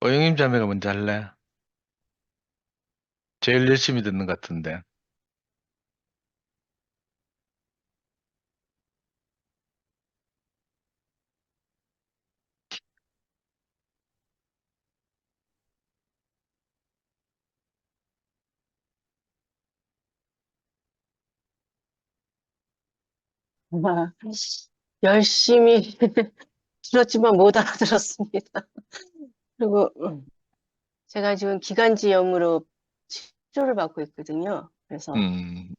오영임 자매가 먼저 할래? 제일 열심히 듣는 것 같은데. 아, 열심히 들었지만 못 알아들었습니다. 그리고 제가 지금 기관지염으로 치료를 받고 있거든요. 그래서 음,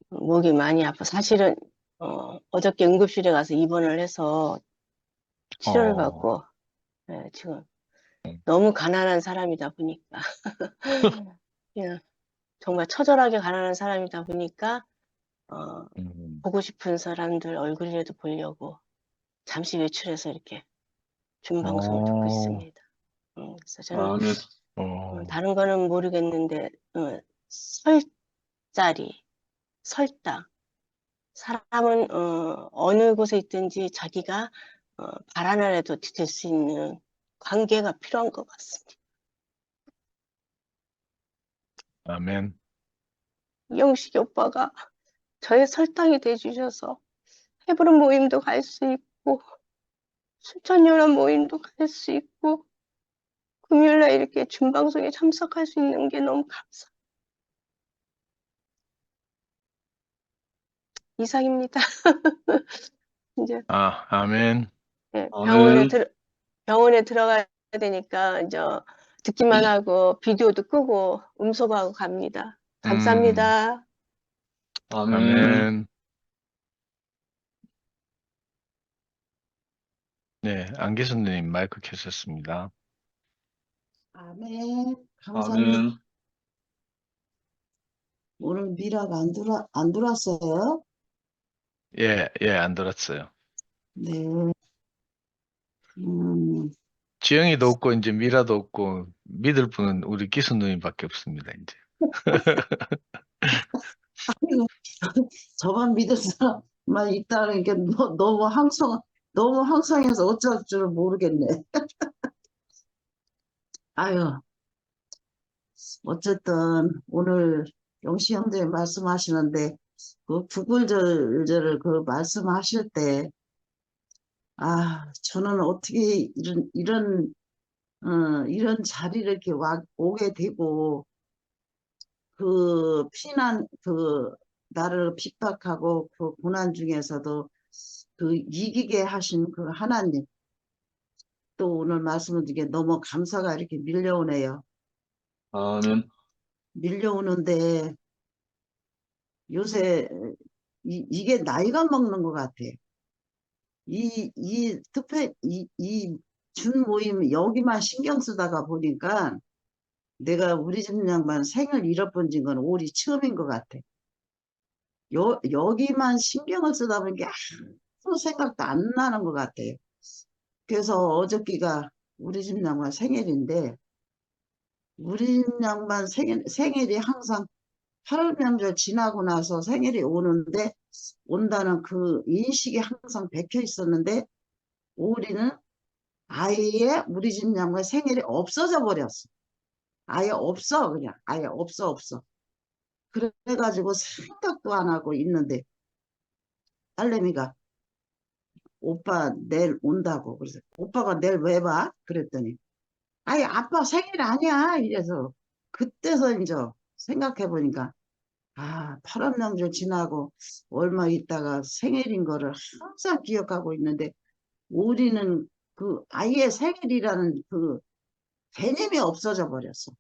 목이 많이 아파. 사실은 어저께 응급실에 가서 입원을 해서 치료를 어, 받고 지금 너무 가난한 사람이다 보니까 그냥 정말 처절하게 가난한 사람이다 보니까 어, 음, 보고 싶은 사람들 얼굴이라도 보려고 잠시 외출해서 이렇게 중방송을 듣고 어, 있습니다. 그래서 저는 아멘. 어, 다른 거는 모르겠는데 설자리, 설당 사람은 어느 곳에 있든지 자기가 바라나라도 될 수 있는 관계가 필요한 것 같습니다. 아멘. 영식이 오빠가 저의 설당이 돼주셔서 해부른 모임도 갈 수 있고 순천연합 모임도 갈 수 있고 금요일날 이렇게 준방송에 참석할 수 있는 게 너무 감사. 이상입니다. 이제 아멘. 예, 아멘. 병원에 들어가야 되니까 이제 듣기만 하고 비디오도 끄고 음소거하고 갑니다. 음, 감사합니다. 아멘. 아멘. 네, 안기수님 마이크 켜셨습니다. 아멘. 감사합니다. 아멘. 오늘 미라가 안 들어왔어요? 예, 예, 안 들었어요. 네. 음, 지영이도 없고, 이제 미라도 없고, 믿을 분은 우리 기수님밖에 없습니다, 이제. 아이고, 저만 믿을 사람만 있다는 게 너무 항상해서 어쩔 줄 모르겠네. 아유, 어쨌든 오늘 영시 형제 말씀하시는데 그 구글절절을 그 말씀하실 때, 저는 어떻게 이런 자리를 이렇게 오게 되고 나를 핍박하고 그 고난 중에서도 그 이기게 하신 그 하나님, 또 오늘 말씀을 드리게 너무 감사가 이렇게 밀려오네요. 아멘. 밀려오는데 요새 이게 나이가 먹는 것 같아. 이 준 모임 여기만 신경 쓰다가 보니까 내가 우리 집 양반 생을 잃어버린 건 올이 처음인 것 같아. 여기만 신경을 쓰다 보니까 아무 생각도 안 나는 것 같아요. 그래서 어저께가 우리 집 양반 생일인데, 우리 집 양반 생일이 항상 8월 명절 지나고 나서 생일이 오는데, 온다는 그 인식이 항상 박혀 있었는데, 올해는 아예 우리 집 양반 생일이 없어져 버렸어. 아예 없어, 그냥. 아예 없어, 없어. 그래가지고 생각도 안 하고 있는데, 딸내미가 오빠 내일 온다고. 그래서 오빠가 내일 왜 봐? 그랬더니 아니 아빠 생일 아니야 이래서 그때서 이제 생각해 보니까 파란 명절 지나고 얼마 있다가 생일인 거를 항상 기억하고 있는데 우리는 그 아예 생일이라는 그 개념이 없어져 버렸어.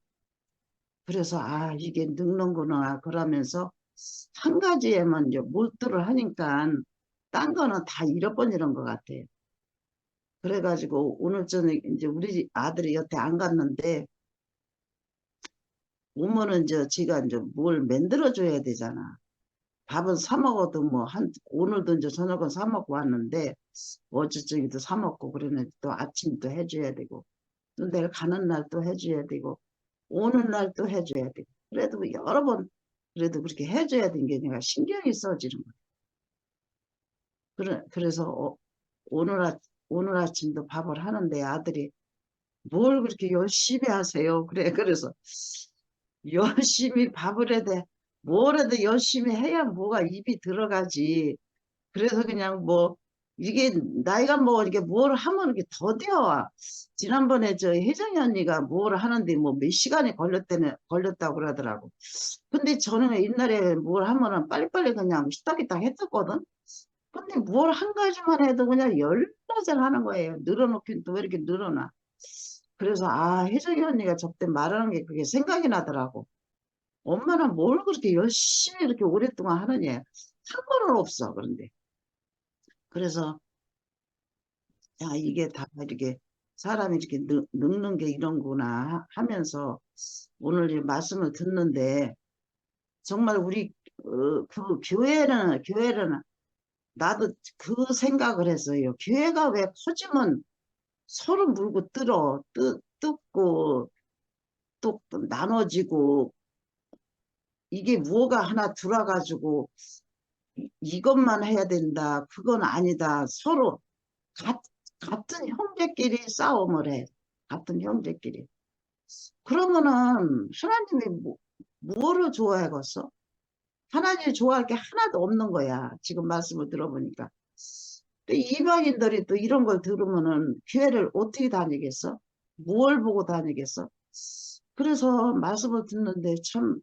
그래서 이게 늙는구나 그러면서 한 가지에만 이제 몰두를 하니까 딴 거는 다 잃어버리는 것 같아요. 그래가지고 오늘 저녁 이제 우리 아들이 여태 안 갔는데 오면은 이제 지가 이제 뭘 만들어 줘야 되잖아. 밥은 사 먹어도 뭐 오늘도 이제 저녁은 사 먹고 왔는데 어제 저기도 사 먹고 그러는데 또 아침도 해줘야 되고 또 내일 가는 날 또 해줘야 되고 오는 날 또 해줘야 되고 그래도 여러 번 그래도 그렇게 해줘야 되는 게 내가 신경이 써지는 거야. 그래서 오늘 아침도 밥을 하는데 아들이 뭘 그렇게 열심히 하세요? 그래, 그래서 열심히 밥을 해야 돼. 뭐라도 열심히 해야 뭐가 입이 들어가지. 그래서 그냥 뭐, 이게 나이가 뭐, 이게 뭘 하면 이렇게 더뎌. 지난번에 저 혜정이 언니가 뭘 하는데 뭐 몇 시간이 걸렸다고 그러더라고. 근데 저는 옛날에 뭘 하면은 빨리빨리 그냥 후딱후딱 했었거든. 근데 뭘 한 가지만 해도 그냥 열 가지를 하는 거예요. 늘어놓긴 또 왜 이렇게 늘어나. 그래서 혜정이 언니가 저때 말하는 게 그게 생각이 나더라고. 엄마는 뭘 그렇게 열심히 이렇게 오랫동안 하느냐. 상관은 없어. 그런데. 그래서 이게 다 이렇게 사람이 이렇게 늙는 게 이런구나 하면서 오늘 이 말씀을 듣는데 정말 우리 그 교회는 나도 그 생각을 했어요. 교회가 왜 커지면 서로 물고 뜯고 또 나눠지고 이게 뭐가 하나 들어가지고 이것만 해야 된다. 그건 아니다. 서로 같, 같은 형제끼리 싸움을 해. 같은 형제끼리. 그러면은 하나님이 뭐를 좋아하겠어? 하나님이 좋아할 게 하나도 없는 거야. 지금 말씀을 들어보니까. 또 이방인들이 또 이런 걸 들으면은 교회를 어떻게 다니겠어? 뭘 보고 다니겠어? 그래서 말씀을 듣는데 참,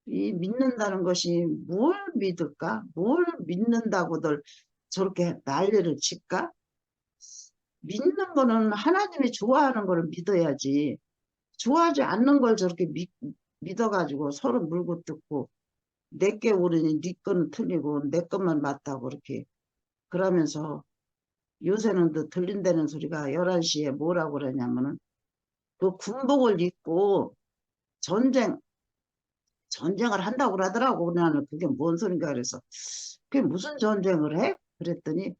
이 믿는다는 것이 뭘 믿을까? 뭘 믿는다고들 저렇게 난리를 칠까? 믿는 거는 하나님이 좋아하는 거를 믿어야지. 좋아하지 않는 걸 저렇게 믿어가지고 서로 물고 뜯고 내게 오르니 네 거는 틀리고 내 것만 맞다고 그렇게 그러면서 요새는 또 들린다는 소리가 11시에 뭐라고 그러냐면은 그 군복을 입고 전쟁을 한다고 그러더라고. 나는 그게 뭔 소린가 그래서 그게 무슨 전쟁을 해? 그랬더니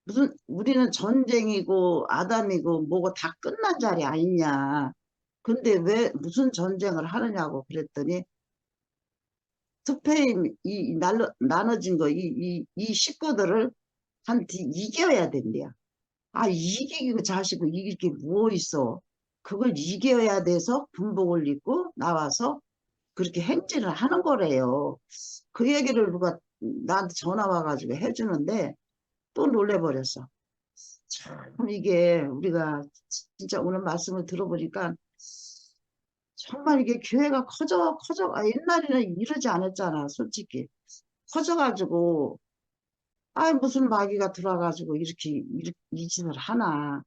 무슨 우리는 전쟁이고 아담이고 뭐고 다 끝난 자리 아니냐. 근데 왜 무슨 전쟁을 하느냐고 그랬더니 투페임 나눠진 거 이 식구들을 이겨야 된대요. 이기고 자시고 이길 게 뭐 있어. 그걸 이겨야 돼서 군복을 입고 나와서 그렇게 행진을 하는 거래요. 그 얘기를 누가 나한테 전화 와가지고 해주는데 또 놀래버렸어. 참 이게 우리가 진짜 오늘 말씀을 들어보니까 정말 이게 교회가 커져 옛날에는 이러지 않았잖아 솔직히 커져가지고 무슨 마귀가 들어와가지고 이렇게 이 짓을 하나.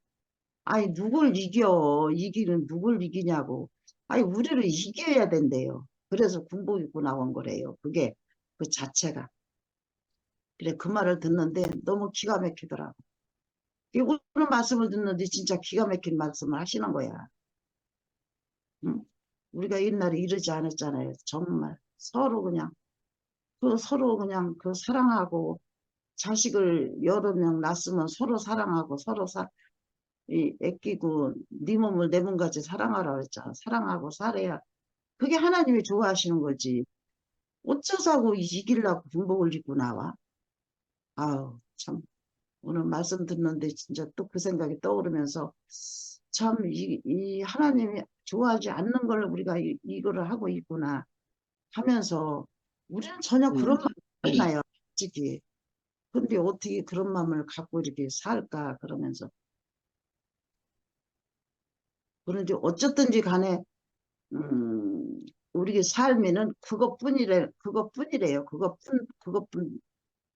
누굴 이겨 이기는 누굴 이기냐고. 우리를 이겨야 된대요. 그래서 군복 입고 나온 거래요. 그게 그 자체가. 그래 그 말을 듣는데 너무 기가 막히더라고. 오늘 말씀을 듣는데 진짜 기가 막힌 말씀을 하시는 거야. 응? 우리가 옛날에 이러지 않았잖아요. 정말 서로 그냥 그 사랑하고 자식을 여러 명 낳았으면 서로 사랑하고 서로 애끼고 네 몸을 내 몸같이 사랑하라 그랬잖아. 사랑하고 살아야 그게 하나님이 좋아하시는 거지. 어쩌자고 이기려고 군복을 입고 나와. 참 오늘 말씀 듣는데 진짜 또 그 생각이 떠오르면서 참 이 하나님이 좋아하지 않는 걸 우리가 이거를 하고 있구나 하면서 우리는 전혀 그런 마음 안 나요. 솔직히. 근데 어떻게 그런 마음을 갖고 이렇게 살까 그러면서 그런지 어쨌든지 간에 우리 삶에는 그것뿐이래요. 그것뿐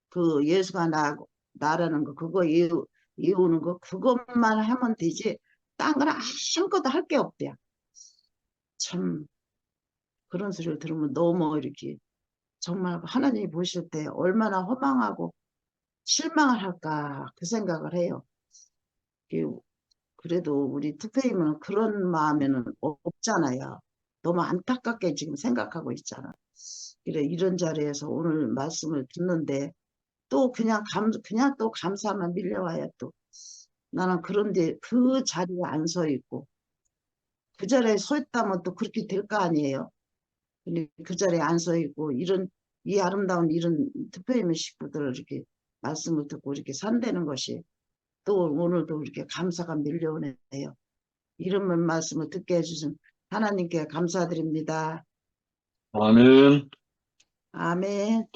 그 예수가 나라는 거 그거 이루는 거 그것만 하면 되지 딴 건 아무것도 할 게 없대요. 참 그런 소리를 들으면 너무 이렇게 정말 하나님이 보실 때 얼마나 허망하고 실망을 할까 그 생각을 해요. 그래도 우리 투페이면 그런 마음에는 없잖아요. 너무 안타깝게 지금 생각하고 있잖아. 그래 이런 자리에서 오늘 말씀을 듣는데 또 그냥 또 감사만 밀려와요 또. 나는 그런데 그 자리에 안 서 있고 그 자리에 서 있다면 또 그렇게 될 거 아니에요. 근데 그 자리에 안 서 있고 이 아름다운 이런 특별히 식구들을 이렇게 말씀을 듣고 이렇게 산다는 것이 또 오늘도 이렇게 감사가 밀려오네요. 이런 말씀을 듣게 해주신 하나님께 감사드립니다. 아멘. 아멘.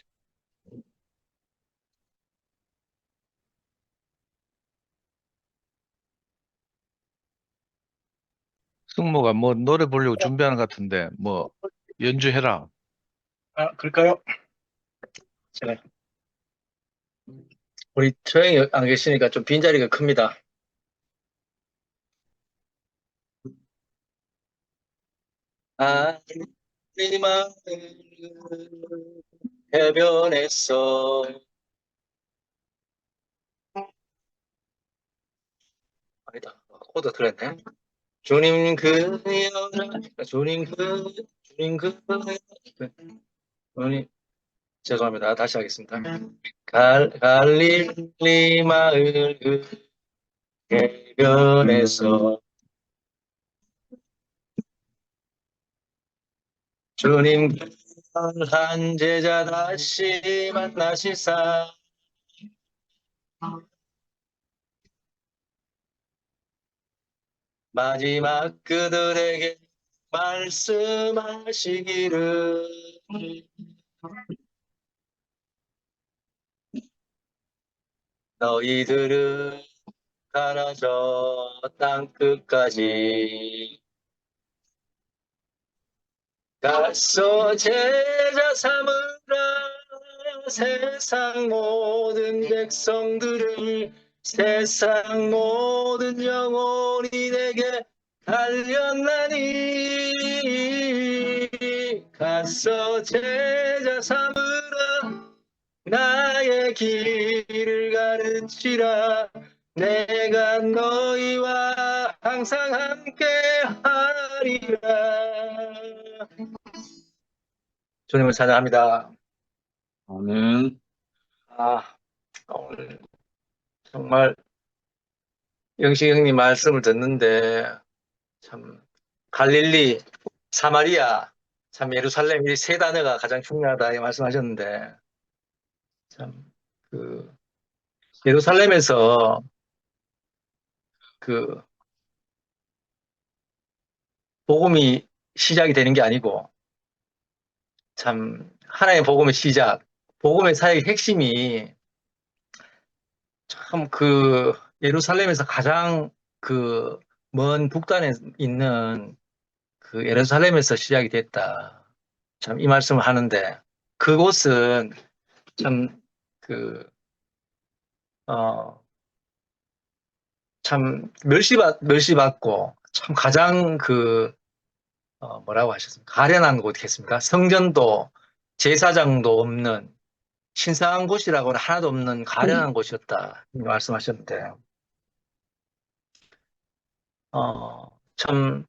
승모가 뭐 노래 부르려고 준비하는 것 같은데 뭐 연주해라. 아, 그럴까요? 제가 우리 처형이 안 계시니까 좀 빈자리가 큽니다. 네 마음을 해변에서 아니다. 코드 틀렸네. 주님 주님 죄송합니다. 다시 하겠습니다. 갈릴리 마을 그 해변에서 주님 한 제자 다시 만나시사 마지막 그들에게 말씀하시기를 너희들은 가라져 땅 끝까지 가서 제자 삼으라 세상 모든 백성들을 세상 모든 영혼이 내게 달렸나니 가서 제자 삼으라 나의 길을 가르치라 내가 너희와 항상 함께 하리라. 주님을 찬양합니다. 아멘. 오늘 정말 영식 형님 말씀을 듣는데 참 갈릴리, 사마리아, 참 예루살렘 이 세 단어가 가장 중요하다 이 말씀하셨는데 참 그 예루살렘에서 그 복음이 시작이 되는 게 아니고 참 하나의 복음의 시작, 복음의 사역의 핵심이 참 그 예루살렘에서 가장 그 먼 북단에 있는 그 예루살렘에서 시작이 됐다. 참 이 말씀을 하는데 그곳은 참 그 참 멸시받고 참 가장 그 뭐라고 하셨습니까? 가련한 곳이겠습니까? 성전도 제사장도 없는 신성한 곳이라고는 하나도 없는 가련한 곳이었다 말씀하셨는데 참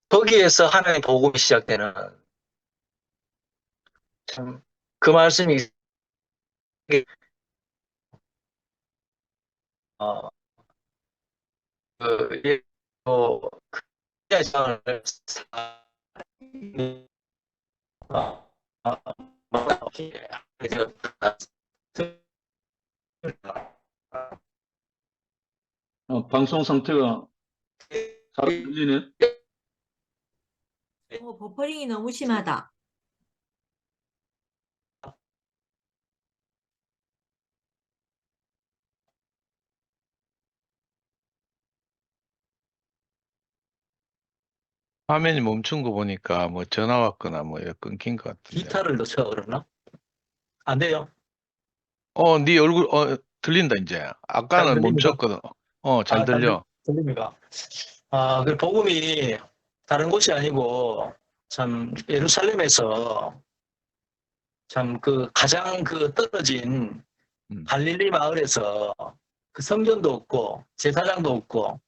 거기에서 하나님의 복음이 시작되는 참 그 말씀이 어, 그, 또, 방송 상태가 잘 들리네. 버퍼링이 너무 심하다. 화면이 멈춘 거 보니까 뭐 전화 왔거나 뭐 끊긴 것 같은데. 기타를 넣쳐 그러나? 안 돼요. 네 얼굴 들린다 이제. 잘 아까는 들립니까? 멈췄거든. 잘 들려. 들립니까? 그 복음이 다른 곳이 아니고 참 예루살렘에서 참 그 가장 그 떨어진 갈릴리 마을에서 그 성전도 없고 제사장도 없고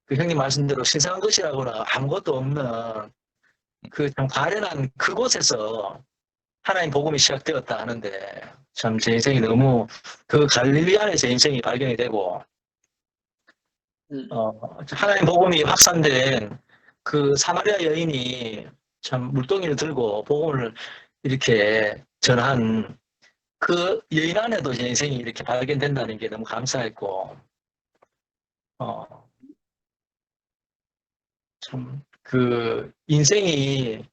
그 형님 말씀대로 신성한 것이라고는 아무것도 없는 그 참 가련한 그곳에서 하나님 복음이 시작되었다 하는데 참 제 인생이 너무 그 갈릴리 안에 제 인생이 발견이 되고 하나님 복음이 확산된 그 사마리아 여인이 참 물동이를 들고 복음을 이렇게 전한 그 여인 안에도 제 인생이 이렇게 발견된다는 게 너무 감사했고 참, 그, 인생이,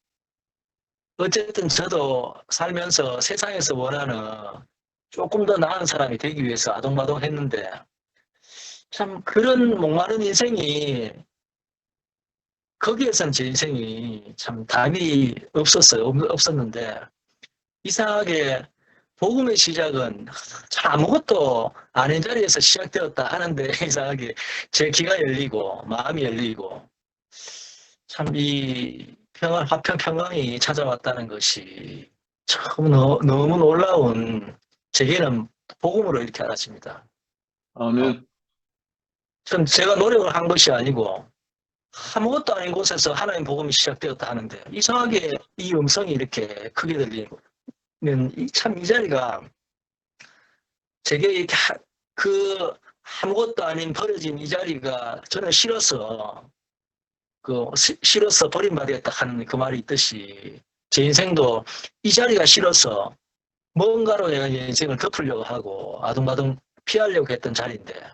어쨌든 저도 살면서 세상에서 원하는 조금 더 나은 사람이 되기 위해서 아동바동 했는데, 참, 그런 목마른 인생이, 거기에선 제 인생이 참 답이 없었는데, 이상하게, 복음의 시작은 참 아무것도 아닌 자리에서 시작되었다 하는데, 이상하게 제 귀가 열리고, 마음이 열리고, 참 이 화평 평강이 찾아왔다는 것이 참 너무 놀라운, 제게는 복음으로 이렇게 알았습니다. 아멘. 전 제가 노력을 한 것이 아니고 아무것도 아닌 곳에서 하나님 복음이 시작되었다 하는데, 이상하게 이 음성이 이렇게 크게 들리는 참 이 자리가 제게 이렇게 그 아무것도 아닌 버려진 이 자리가 저는 싫어서 버림받았다 하는 그 말이 있듯이, 제 인생도 이 자리가 싫어서 뭔가로 내가 인생을 덮으려고 하고 아둥바둥 피하려고 했던 자리인데,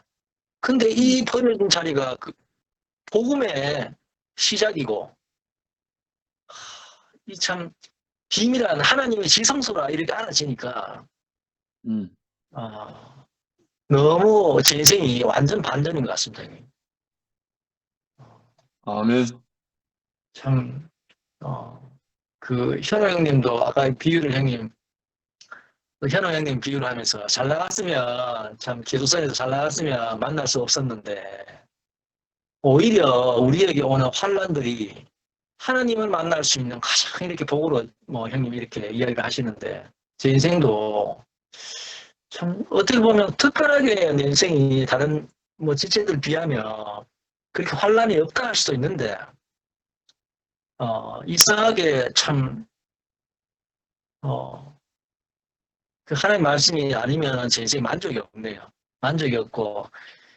근데 이 버려진 자리가 그 복음의 시작이고, 이 참 비밀한 하나님의 지성소라 이렇게 알아지니까 너무 제 인생이 완전 반전인 것 같습니다. 형님. 아멘. 참 그 현호 형님도 아까 비유를 형님, 현호 형님 비유를 하면서 잘 나갔으면, 참 기도선에서 잘 나갔으면 만날 수 없었는데, 오히려 우리에게 오는 환란들이 하나님을 만날 수 있는 가장 이렇게 복으로, 뭐 형님 이렇게 이야기를 하시는데, 제 인생도 참 어떻게 보면 특별하게 내 인생이 다른 뭐 지체들 비하면 그렇게 환란이 없다 할 수도 있는데, 이상하게 참 그 하나님 말씀이 아니면 제 인생에 만족이 없네요. 만족이 없고,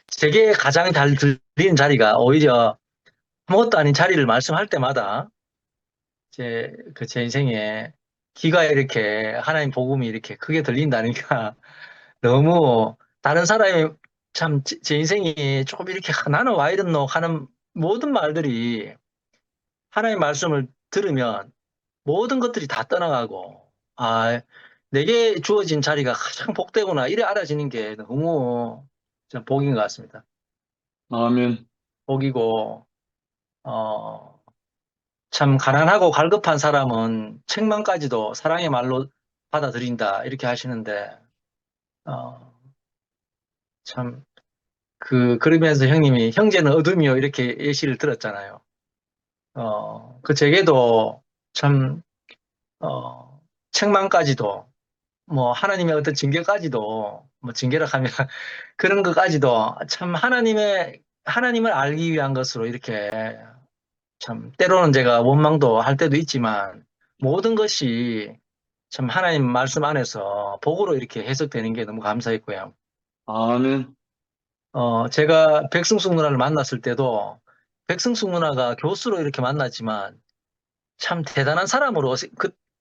제게 가장 잘 들리는 자리가 오히려 아무것도 아닌 자리를 말씀할 때마다 제 인생에 귀가 이렇게 하나님 복음이 이렇게 크게 들린다니까 너무, 다른 사람이 참 제 인생이 조금 이렇게 나는 와 이랬노 하는 모든 말들이 하나님 말씀을 들으면 모든 것들이 다 떠나가고, 내게 주어진 자리가 가장 복되구나 이래 알아지는 게 너무 좀 복인 것 같습니다. 아멘. 복이고, 참 가난하고 갈급한 사람은 책망까지도 사랑의 말로 받아들인다 이렇게 하시는데, 참 그러면서 형님이 형제는 어둠이요 이렇게 예시를 들었잖아요. 제게도 참 책망까지도, 뭐 하나님의 어떤 징계까지도, 뭐 징계라 하면 그런 것까지도 참 하나님을 알기 위한 것으로 이렇게, 참 때로는 제가 원망도 할 때도 있지만 모든 것이 참 하나님 말씀 안에서 복으로 이렇게 해석되는 게 너무 감사했고요. 아멘. 제가 백승숙 누나를 만났을 때도 백승숙 누나가 교수로 이렇게 만났지만 참 대단한 사람으로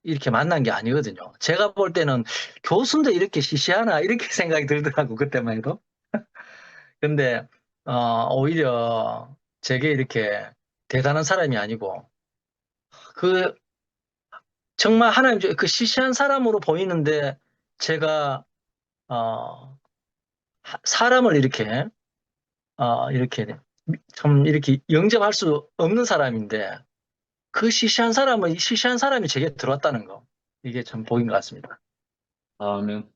이렇게 만난 게 아니거든요. 제가 볼 때는 교수인데 이렇게 시시하나 이렇게 생각이 들더라고, 그때만 해도. 근데 오히려 제게 이렇게 대단한 사람이 아니고, 정말 하나님 그 시시한 사람으로 보이는데, 제가 사람을 이렇게 참 이렇게 영접할 수 없는 사람인데, 그 시시한 사람이 제게 들어왔다는 거, 이게 참 복인 것 같습니다. 아멘.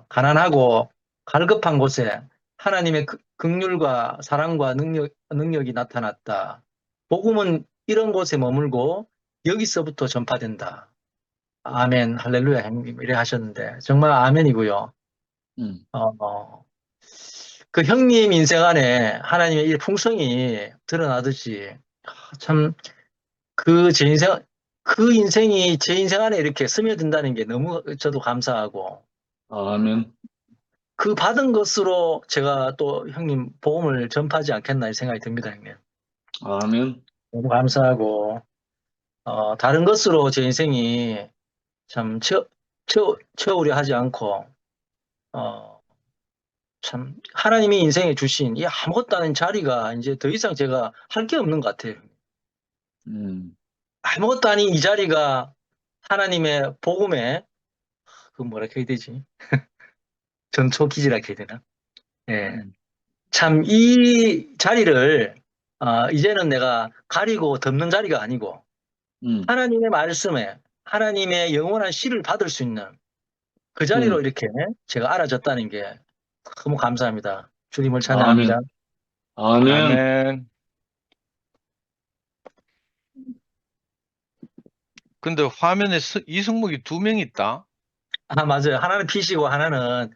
가난하고 갈급한 곳에 하나님의 긍휼과 사랑과 능력이 나타났다. 복음은 이런 곳에 머물고 여기서부터 전파된다. 아멘, 할렐루야, 형님 이래 하셨는데 정말 아멘이고요. 그 형님 인생 안에 하나님의 이 풍성이 드러나듯이, 참 그 인생이 제 인생 안에 이렇게 스며든다는 게 너무 저도 감사하고, 아멘. 그 받은 것으로 제가 또 형님 복음을 전파하지 않겠나 이 생각이 듭니다, 형님. 아멘. 너무 감사하고, 다른 것으로 제 인생이 참 채우려 하지 않고, 참 하나님이 인생에 주신 이 아무것도 아닌 자리가 이제 더 이상 제가 할 게 없는 것 같아요. 아무것도 아닌 이 자리가 하나님의 복음에 그 뭐라 해야 되지? 전초기지라 해야 되나? 예. 참 이 자리를 이제는 내가 가리고 덮는 자리가 아니고 하나님의 말씀에 하나님의 영원한 씨를 받을 수 있는 그 자리로 이렇게 제가 알아졌다는 게 너무 감사합니다. 주님을 찬양합니다. 아멘. 아멘. 아멘. 근데 화면에 이승목이 2명 있다. 맞아요. 하나는 PC고 하나는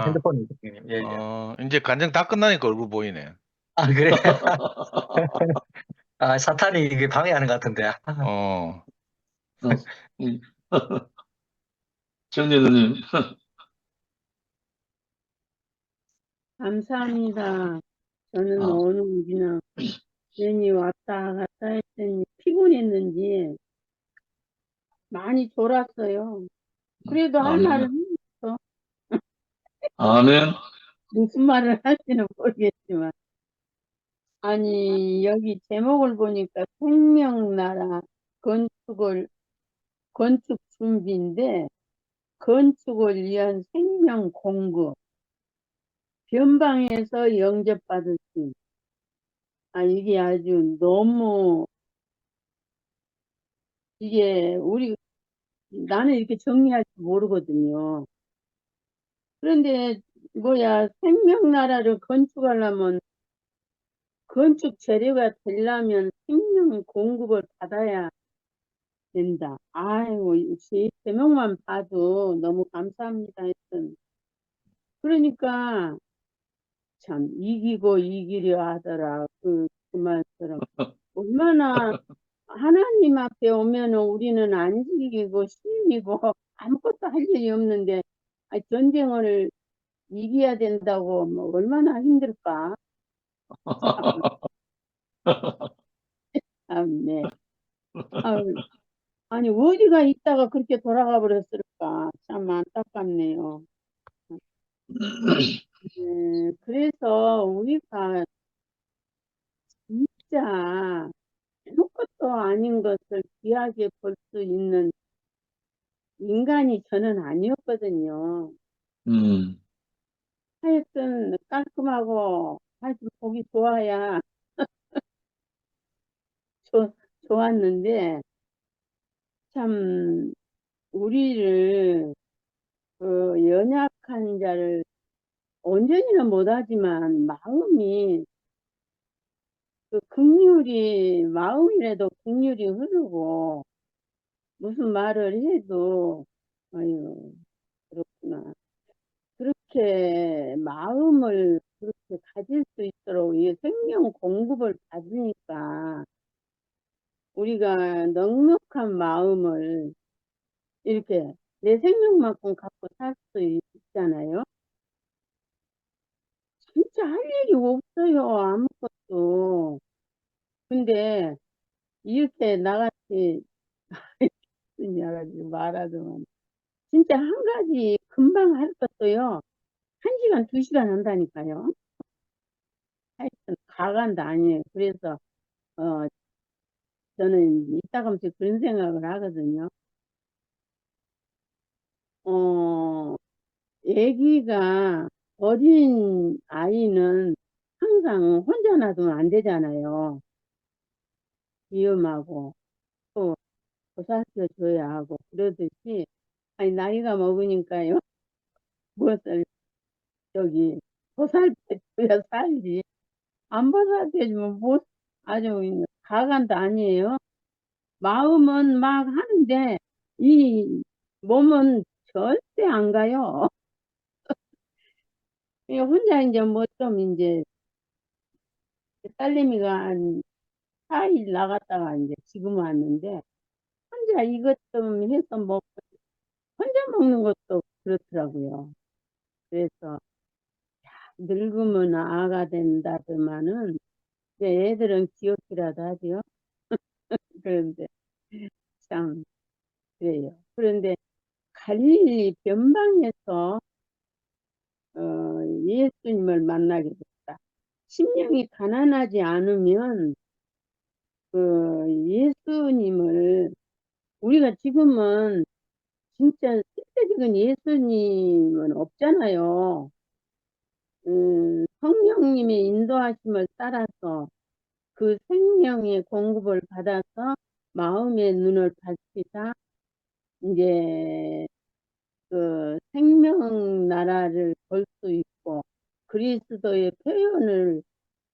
핸드폰이죠. 예, 예. 이제 간증 다 끝나니까 얼굴 보이네. 그래. 사탄이 이게 방해하는 것 같은데. 정재도님. 감사합니다. 저는 어느 우지나 괜히 왔다 갔다 했더니 피곤했는지 많이 졸았어요. 그래도 할 아멘. 말은 했어. 아멘. 무슨 말을 할지는 모르겠지만. 아니, 여기 제목을 보니까 생명나라 건축 준비인데, 건축을 위한 생명 공급, 변방에서 영접받을 수 있는. 이게 아주 너무, 나는 이렇게 정리할 줄 모르거든요. 그런데, 생명나라를 건축하려면, 건축 재료가 되려면 생명 공급을 받아야 된다. 아이고, 이 제목만 봐도 너무 감사합니다 했던. 그러니까, 참, 이기고 이기려 하더라. 그 말처럼. 얼마나 하나님 앞에 오면은 우리는 안 이기고 신이고 아무것도 할 일이 없는데, 전쟁을 이겨야 된다고 뭐 얼마나 힘들까? 네. 아니, 어디가 있다가 그렇게 돌아가 버렸을까? 참 안타깝네요. 그래서 우리가 진짜 아무것도 아닌 것을 귀하게 볼 수 있는 인간이 저는 아니었거든요. 하여튼 깔끔하고 하여튼 보기 좋아야 좋았는데 참 우리를 그 연약한 자를 온전히는 못하지만 마음이 그 마음이라도 긍휼이 흐르고 무슨 말을 해도 아유 그렇구나. 그렇게 마음을 그렇게 가질 수 있도록 이 생명 공급을 받으니까 우리가 넉넉한 마음을 이렇게 내 생명만큼 갖고 살 수 있잖아요. 진짜 할 일이 없어요. 아무것도. 근데 이렇게 나같이 말하자면 진짜 한 가지 금방 할 것도요. 1시간, 2시간 한다니까요. 하여튼 가간도 아니에요. 그래서 저는 이따금씩 그런 생각을 하거든요. 애기가 어린 아이는 항상 혼자 놔두면 안 되잖아요. 위험하고 또 보살펴 줘야 하고 그러듯이 나이가 먹으니까요. 무엇을 보살펴 줘야 살지. 안 보살펴 주면 아주 가간도 아니에요. 마음은 막 하는데 이 몸은 절대 안 가요. 혼자 이제 뭐 좀 이제 딸내미가 한 4일 나갔다가 이제 지금 왔는데 혼자 이것 좀 해서 먹고 혼자 먹는 것도 그렇더라고요. 그래서 늙으면 아가 된다더만은 이제 애들은 귀엽기라도 하지요. 그런데 참 그래요. 그런데 갈릴리 변방에서 예수님을 만나게 됐다. 심령이 가난하지 않으면 그 예수님을 우리가 지금은 진짜 실제적인 예수님은 없잖아요. 성령님의 인도하심을 따라서 그 생명의 공급을 받아서 마음의 눈을 밝히사 이제 그 생명 나라를 볼 수 있고 그리스도의 표현을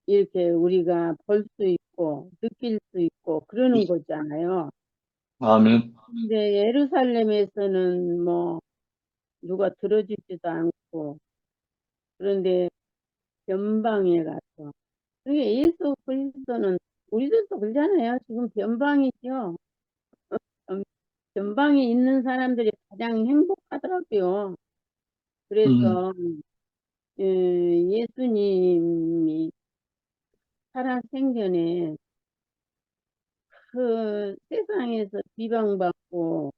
이렇게 우리가 볼 수 있고 느낄 수 있고 그러는 거잖아요. 아멘. 근데 예루살렘에서는 뭐 누가 들어주지도 않고 그런데 변방에 가서 그게 예수 그리스도는 우리들도 그러잖아요. 지금 변방이죠. 변방에 있는 사람들이 가장 행복하더라고요. 그래서 예수님이 살아생전에 그 세상에서 비방받고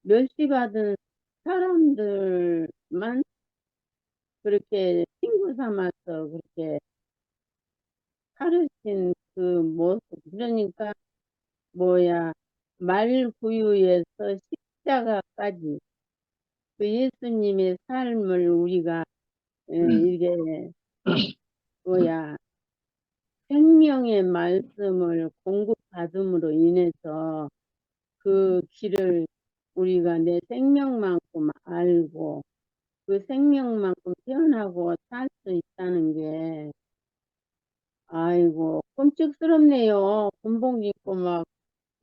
멸시받은 사람들만 그렇게 친구 삼아서 그렇게 가르친 그 모습 그러니까 뭐야 말구유에서 십자가까지 그 예수님의 삶을 우리가 이게 뭐야 생명의 말씀을 공급받음으로 인해서 그 길을 우리가 내 생명만큼 알고 그 생명만큼 태어나고 살 수 있다는 게 아이고 끔찍스럽네요. 군복 입고 막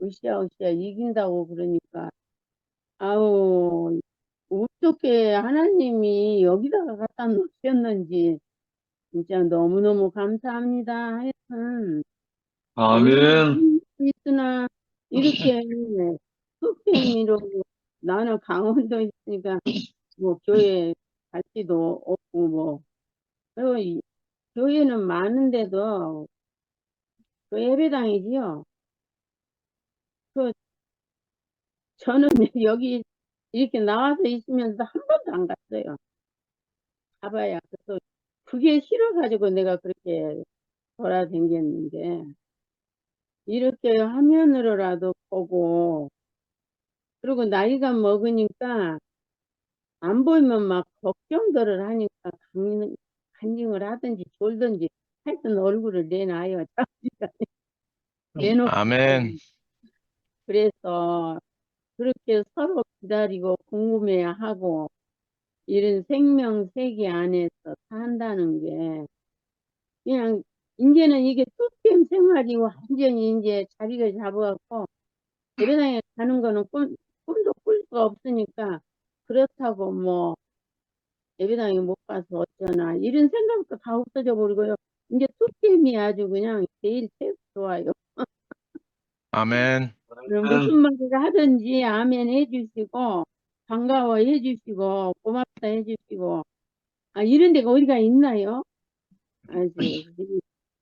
으쌰으쌰 이긴다고 그러니까 아우 어떻게 하나님이 여기다가 갖다 놓으셨는지 진짜 너무너무 감사합니다. 하여튼 얼마나 아멘. 있으나 이렇게 흑개미로 나는 강원도에 있으니까 뭐 교회 갈 수도 없고 뭐 그리고 교회는 많은데도 그 예배당이지요. 그 저는 여기 이렇게 나와서 있으면서 한 번도 안 갔어요. 가봐야 그래서 그게 싫어가지고 내가 그렇게 돌아다녔는데 이렇게 화면으로라도 보고 그리고 나이가 먹으니까 안 보이면 막 걱정들을 하니까 간증을 하든지 졸든지 하여튼 얼굴을 내놔요. 내놓고 아멘. 그래서 그렇게 서로 기다리고 궁금해하고 이런 생명 세계 안에서 산다는 게 그냥 이제는 이게 뚝심 생활이 완전히 이제 자리를 잡아갖고 예배당에 가는 거는 꿈도 꿀 수가 없으니까 그렇다고 뭐 예배당에 못 가서 어쩌나 이런 생각도 다 없어져 버리고요. 이제 뚝심이 아주 그냥 제일 좋아요. 아멘. 그럼 무슨 말을 하든지 아멘 해주시고 반가워 해주시고 고맙다 해주시고 이런 데가 어디가 있나요? 아주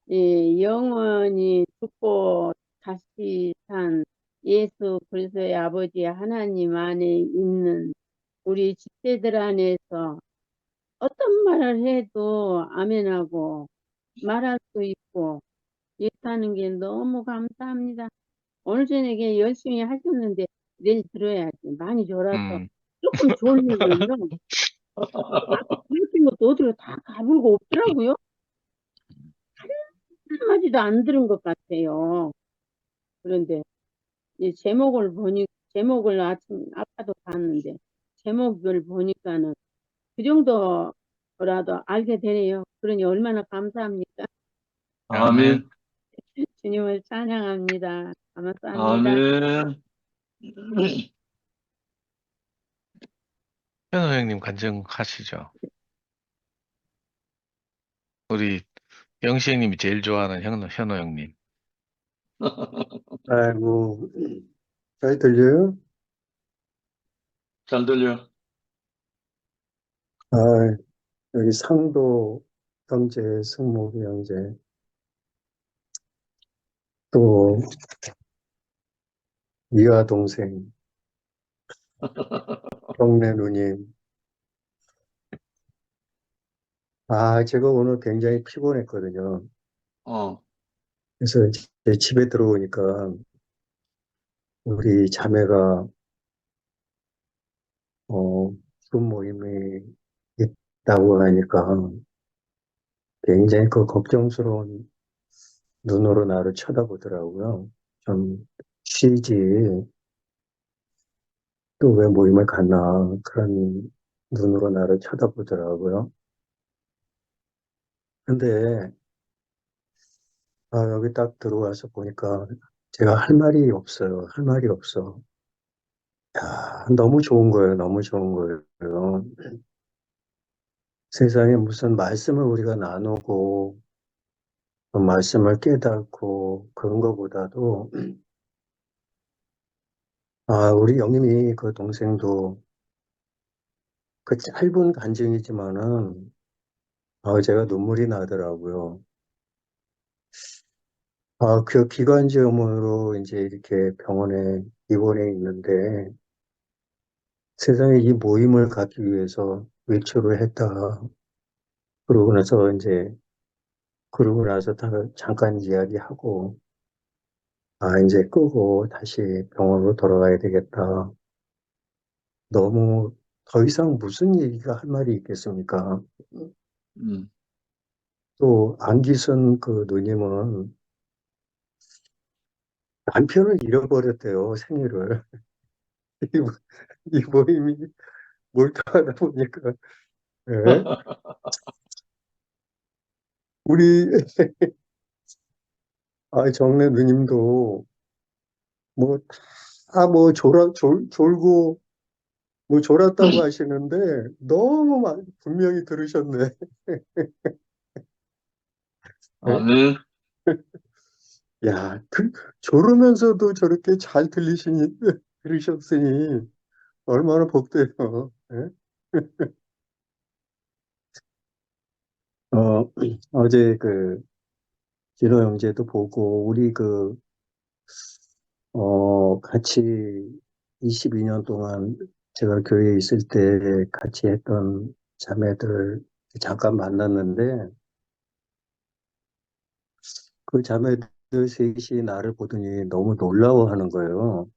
영원히 죽고 다시 산 예수 그리스도의 아버지 하나님 안에 있는 우리 집세들 안에서 어떤 말을 해도 아멘하고 말할 수 있고 있다는 게 너무 감사합니다. 오늘 저녁에 열심히 하셨는데 내일 들어야지. 많이 졸아서 조금 졸리면요. 같은 것도 어디로 다 가불고 없더라고요. 한마디도 안 들은 것 같아요. 그런데 이 제목을 아까도 봤는데 제목을 보니까는 그 정도라도 알게 되네요. 그러니 얼마나 감사합니까? 아멘. 주님을 찬양합니다. 감사합니다. 아멘. 현호 형님 간증하시죠. 우리 영시 형님이 제일 좋아하는 현호 형님. 아이고, 잘 들려요? 잘 들려. 아, 여기 상도 형제, 승목 형제, 또 미화 동생, 경래 누님, 제가 오늘 굉장히 피곤했거든요. 어, 그래서 이제 집에 들어오니까 우리 자매가, 무슨 모임이 있다고 하니까 굉장히 그 걱정스러운 눈으로 나를 쳐다보더라고요. 좀 쉬지, 또 왜 모임을 갔나, 그런 눈으로 나를 쳐다보더라고요. 근데, 여기 딱 들어와서 보니까 제가 할 말이 없어요. 할 말이 없어. 야, 너무 좋은 거예요. 너무 좋은 거예요. 세상에 무슨 말씀을 우리가 나누고, 그 말씀을 깨닫고, 그런 거보다도, 우리 영님이 그 동생도 그 짧은 간증이지만은, 제가 눈물이 나더라고요. 그 기관지염으로 이제 이렇게 병원에 입원해 있는데, 세상에 이 모임을 가기 위해서 외출을 했다. 그러고 나서 이제, 그러고 나서 잠깐 이야기하고, 이제 끄고 다시 병원으로 돌아가야 되겠다. 너무 더 이상 무슨 얘기가 할 말이 있겠습니까? 음, 또 안기선 그 누님은 남편을 잃어버렸대요, 생일을. 이, 이 모임이 몰두하다 보니까. 예? 우리, 정래 누님도 뭐, 졸고, 뭐 졸았다고 하시는데 너무 분명히 들으셨네. 예? 아멘. 야, 졸으면서도 저렇게 잘 들으셨으니 얼마나 복돼요. 예? 어, 어제 진호 형제도 보고, 우리 같이 22년 동안 제가 교회에 있을 때 같이 했던 자매들 잠깐 만났는데, 그 자매들 셋이 나를 보더니 너무 놀라워하는 거예요.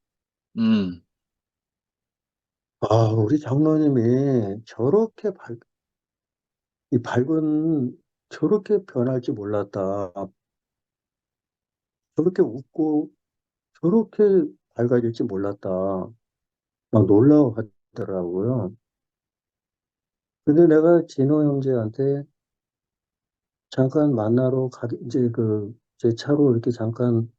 음, 우리 장로님이 이 밝은, 저렇게 변할 줄 몰랐다. 저렇게 웃고, 저렇게 밝아질 줄 몰랐다. 막 놀라워하더라고요. 근데 내가 진호 형제한테 잠깐 만나러 이제 제 차로 이렇게 잠깐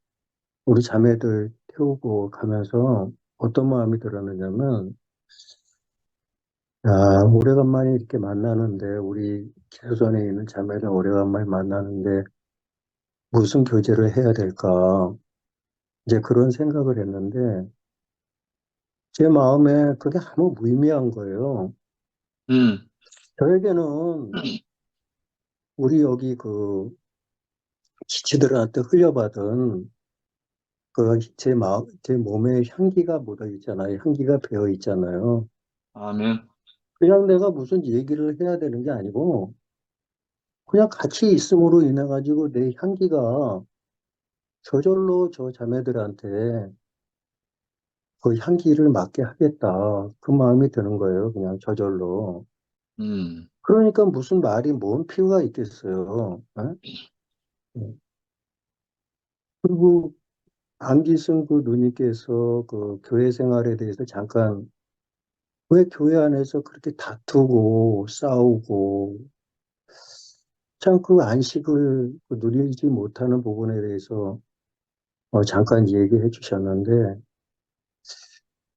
우리 자매들 태우고 가면서 어떤 마음이 들었느냐면, 오래간만에 이렇게 만나는데, 우리 기도전에 있는 자매들 오래간만에 만나는데, 무슨 교제를 해야 될까? 이제 그런 생각을 했는데, 제 마음에 그게 아무 무의미한 거예요. 음, 저에게는 우리 여기 지치들한테 흘려받은 제 몸에 향기가 묻어 있잖아요. 향기가 배어 있잖아요. 아멘. 그냥 내가 무슨 얘기를 해야 되는 게 아니고, 그냥 같이 있음으로 인해 가지고 내 향기가 저절로 저 자매들한테 그 향기를 맡게 하겠다. 그 마음이 드는 거예요. 그냥 저절로. 음, 그러니까 무슨 말이 뭔 필요가 있겠어요. 예? 그리고 안기승 그 누님께서 그 교회 생활에 대해서 잠깐 왜 교회 안에서 그렇게 다투고 싸우고 참 그 안식을 누리지 못하는 부분에 대해서 잠깐 얘기해 주셨는데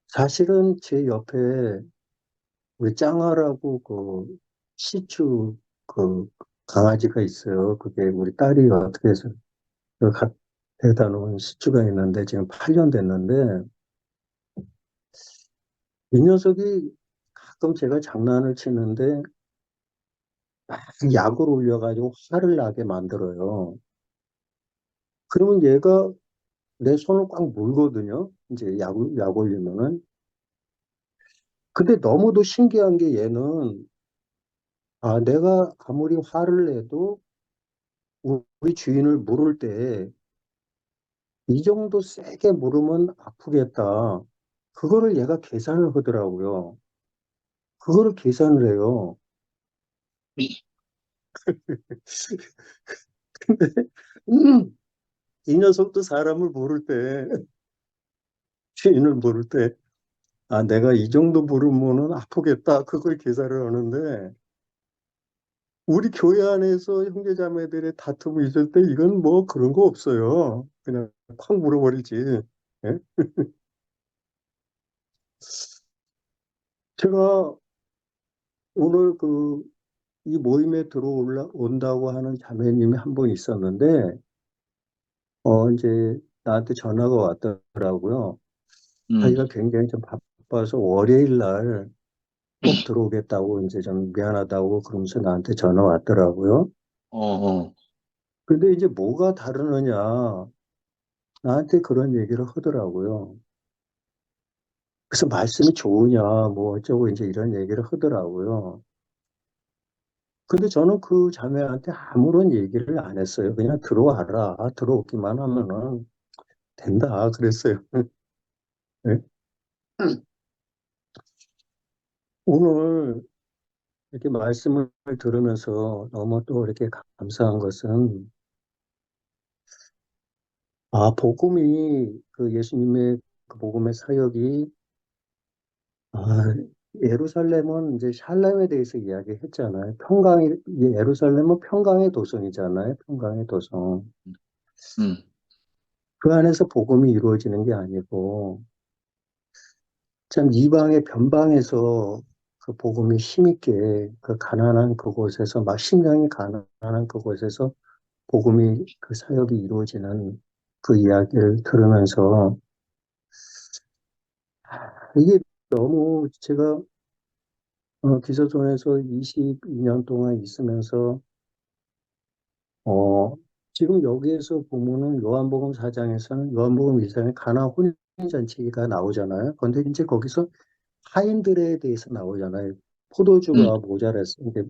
사실은 제 옆에 우리 짱아라고 시추 그 강아지가 있어요. 그게 우리 딸이 어떻게 해서 데려다 놓은 시추가 있는데 지금 8년 됐는데 이 녀석이 가끔 제가 장난을 치는데 막 약을 올려가지고 화를 나게 만들어요. 그러면 얘가 내 손을 꽉 물거든요. 이제 약 올리면은. 근데 너무도 신기한 게 얘는 내가 아무리 화를 내도 우리 주인을 물을 때 이 정도 세게 물으면 아프겠다. 그거를 얘가 계산을 하더라고요. 그거를 계산을 해요. 근데 이 녀석도 사람을 모를 때, 주인을 모를 때, 내가 이 정도 물으면은 아프겠다. 그걸 계산을 하는데, 우리 교회 안에서 형제자매들의 다툼이 있을 때 이건 뭐 그런 거 없어요. 그냥 콱 물어버리지. 예? 제가 오늘 이 모임에 온다고 하는 자매님이 한 분 있었는데, 이제 나한테 전화가 왔더라고요. 음, 자기가 굉장히 좀 바빠서 월요일 날 꼭 들어오겠다고 이제 좀 미안하다고 그러면서 나한테 전화 왔더라고요. 어. 근데 이제 뭐가 다르느냐, 나한테 그런 얘기를 하더라고요. 그래서 말씀이 좋으냐, 뭐 어쩌고 이제 이런 얘기를 하더라고요. 근데 저는 그 자매한테 아무런 얘기를 안 했어요. 그냥 들어와라. 들어오기만 하면은 된다. 그랬어요. 네? 오늘 이렇게 말씀을 들으면서 너무 또 이렇게 감사한 것은, 복음이, 예수님의 그 복음의 사역이, 아, 예루살렘은 이제 샬렘에 대해서 이야기했잖아요. 예루살렘은 평강의 도성이잖아요. 평강의 도성. 음, 그 안에서 복음이 이루어지는 게 아니고, 참 이방의 변방에서 그 복음이 힘있게 그 가난한 그곳에서 막 심령이 가난한 그곳에서 복음이 그 사역이 이루어지는 그 이야기를 들으면서 이게 너무 제가 기서존에서 22년 동안 있으면서 어 지금 여기에서 보면은 요한복음 4장에서는 요한복음 1장에 가나 혼인잔치가 나오잖아요. 그런데 이제 거기서 하인들에 대해서 나오잖아요. 포도주가 모자랐을 때,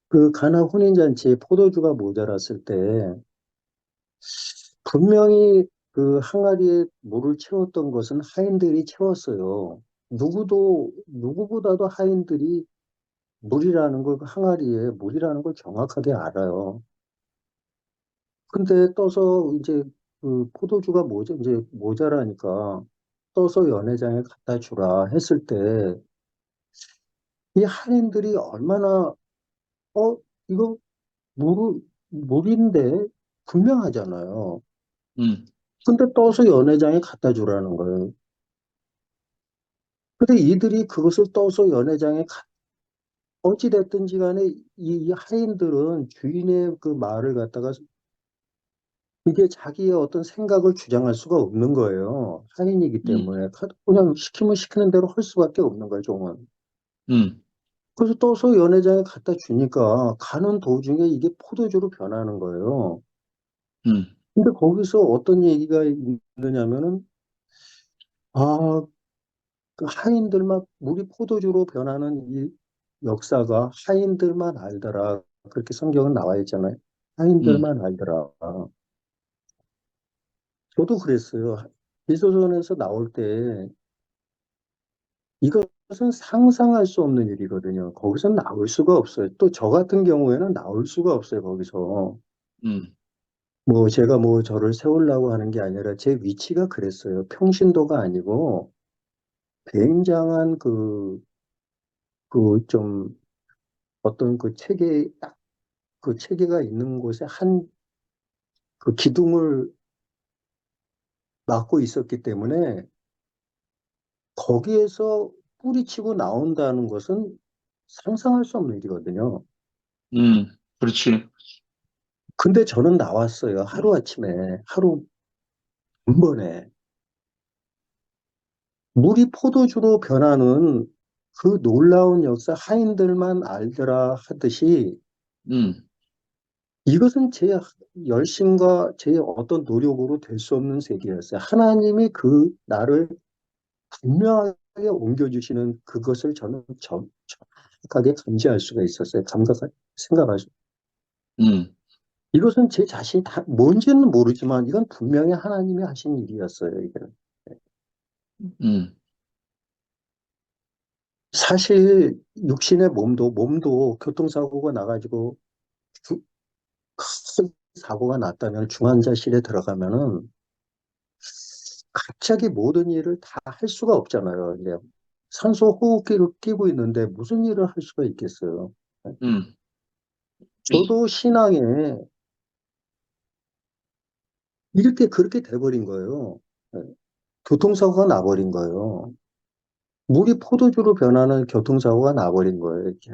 그 가나 혼인잔치에 포도주가 모자랐을 때, 분명히 그 항아리에 물을 채웠던 것은 하인들이 채웠어요. 누구보다도 하인들이 그 항아리에 물이라는 걸 정확하게 알아요. 근데 떠서 이제 그 포도주가 이제 모자라니까 떠서 연회장에 갖다 주라 했을 때, 이 하인들이 얼마나, 이거 물인데 분명하잖아요. 음, 근데 떠서 연회장에 갖다 주라는 거예요. 근데 이들이 그것을 떠서 어찌됐든지 간에 이 하인들은 주인의 그 말을 갖다가 이게 자기의 어떤 생각을 주장할 수가 없는 거예요. 하인이기 음, 때문에. 그냥 시키면 시키는 대로 할 수밖에 없는 거예요, 종은. 음, 그래서 떠서 연회장에 갖다 주니까 가는 도중에 이게 포도주로 변하는 거예요. 음, 근데 거기서 어떤 얘기가 있느냐면은, 아, 그 하인들만, 물이 포도주로 변하는 이 역사가 하인들만 알더라. 그렇게 성경은 나와 있잖아요. 음, 하인들만 알더라. 저도 그랬어요. 기도전에서 나올 때 이것은 상상할 수 없는 일이거든요. 거기서 나올 수가 없어요. 또 저 같은 경우에는 나올 수가 없어요. 거기서. 음, 제가 저를 세우려고 하는 게 아니라 제 위치가 그랬어요. 평신도가 아니고 굉장한 좀 어떤 그 체계가 있는 곳에 그 기둥을 맡고 있었기 때문에 거기에서 뿌리치고 나온다는 것은 상상할 수 없는 일이거든요. 그렇지. 근데 저는 나왔어요. 하루아침에, 하루 한 번에. 물이 포도주로 변하는 그 놀라운 역사 하인들만 알더라 하듯이 음, 이것은 제 열심과 제 어떤 노력으로 될 수 없는 세계였어요. 하나님이 나를 분명하게 옮겨주시는 그것을 저는 정확하게 감지할 수가 있었어요. 생각하시고. 음, 이것은 제 자신이 다, 뭔지는 모르지만 이건 분명히 하나님이 하신 일이었어요, 이거는. 음, 사실 육신의 몸도 교통사고가 나가지고 큰 사고가 났다면 중환자실에 들어가면은 갑자기 모든 일을 다 할 수가 없잖아요. 이제 산소 호흡기를 끼고 있는데 무슨 일을 할 수가 있겠어요. 음, 저도 신앙에 이렇게 그렇게 돼버린 거예요. 교통사고가 나버린 거예요. 물이 포도주로 변하는 교통사고가 나버린 거예요, 이렇게.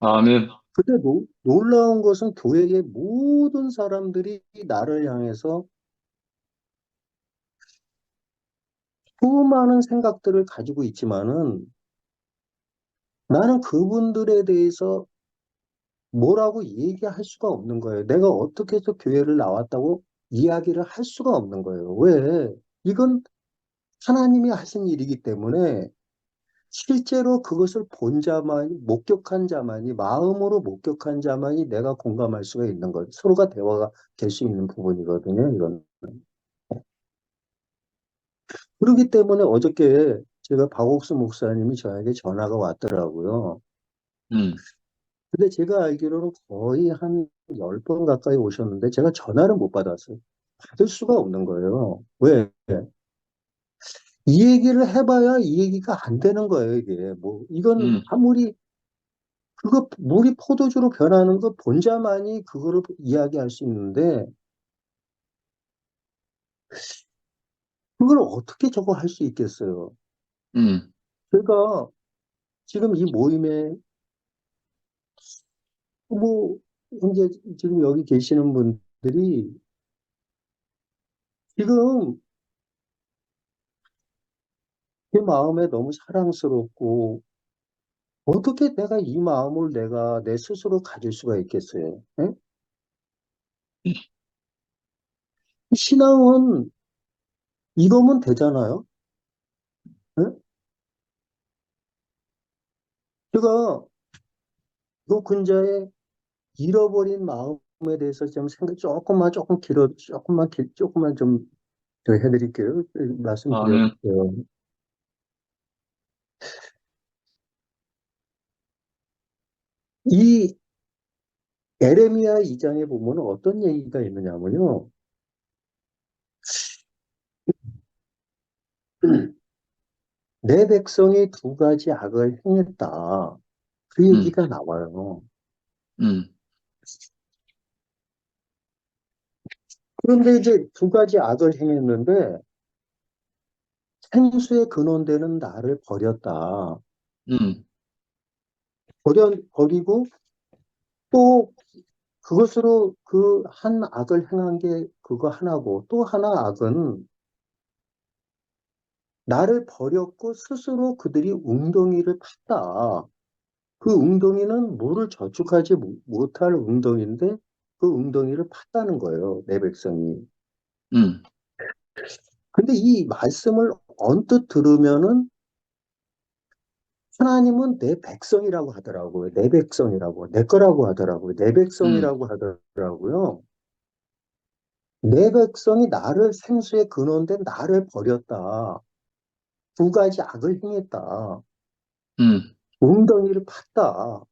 아멘. 근데 놀라운 것은 교회의 모든 사람들이 나를 향해서 수많은 생각들을 가지고 있지만은 나는 그분들에 대해서 뭐라고 얘기할 수가 없는 거예요. 내가 어떻게 해서 교회를 나왔다고 이야기를 할 수가 없는 거예요. 왜? 이건 하나님이 하신 일이기 때문에 실제로 그것을 본 자만이, 목격한 자만이, 마음으로 목격한 자만이 내가 공감할 수가 있는 거예요. 서로가 대화가 될 수 있는 부분이거든요, 이건. 그렇기 때문에 어저께 제가 박옥수 목사님이 저에게 전화가 왔더라고요. 음, 근데 제가 알기로는 거의 한 10번 가까이 오셨는데 제가 전화를 못 받았어요. 받을 수가 없는 거예요. 왜? 이 얘기를 해봐야 이 얘기가 안 되는 거예요, 이게. 뭐, 이건 음, 아무리 그거 물이 포도주로 변하는 거 본자만이 그거를 이야기할 수 있는데 그걸 어떻게 저거 할 수 있겠어요? 음, 제가 지금 이 모임에 뭐 이제 지금 여기 계시는 분들이 지금 제 마음에 너무 사랑스럽고 어떻게 내가 이 마음을 내가 내 스스로 가질 수가 있겠어요? 예? 신앙은 이거면 되잖아요. 예? 제가 요 근자에 잃어버린 마음에 대해서 좀 생각 조금만 좀 더 해드릴게요. 아멘. 말씀드려볼게요. 이 에레미야 2장에 보면 어떤 얘기가 있느냐면요. 내 백성이 두 가지 악을 행했다. 그 음, 얘기가 나와요. 음, 그런데 이제 두 가지 악을 행했는데 생수의 근원되는 나를 버렸다. 음, 버리고 또 그것으로 그 한 악을 행한 게 그거 하나고 또 하나 악은 나를 버렸고 스스로 그들이 웅덩이를 팠다. 그 웅덩이는 물을 저축하지 못할 웅덩이인데 그 웅덩이를 팠다는 거예요. 내 백성이. 음, 근데 이 말씀을 언뜻 들으면은 하나님은 내 백성이라고 하더라고요. 내 백성이라고. 내 거라고 하더라고요. 내 음, 백성이라고 하더라고요. 내 백성이 나를 생수의 근원된 나를 버렸다. 두 가지 악을 행했다. 음, 웅덩이를 팠다.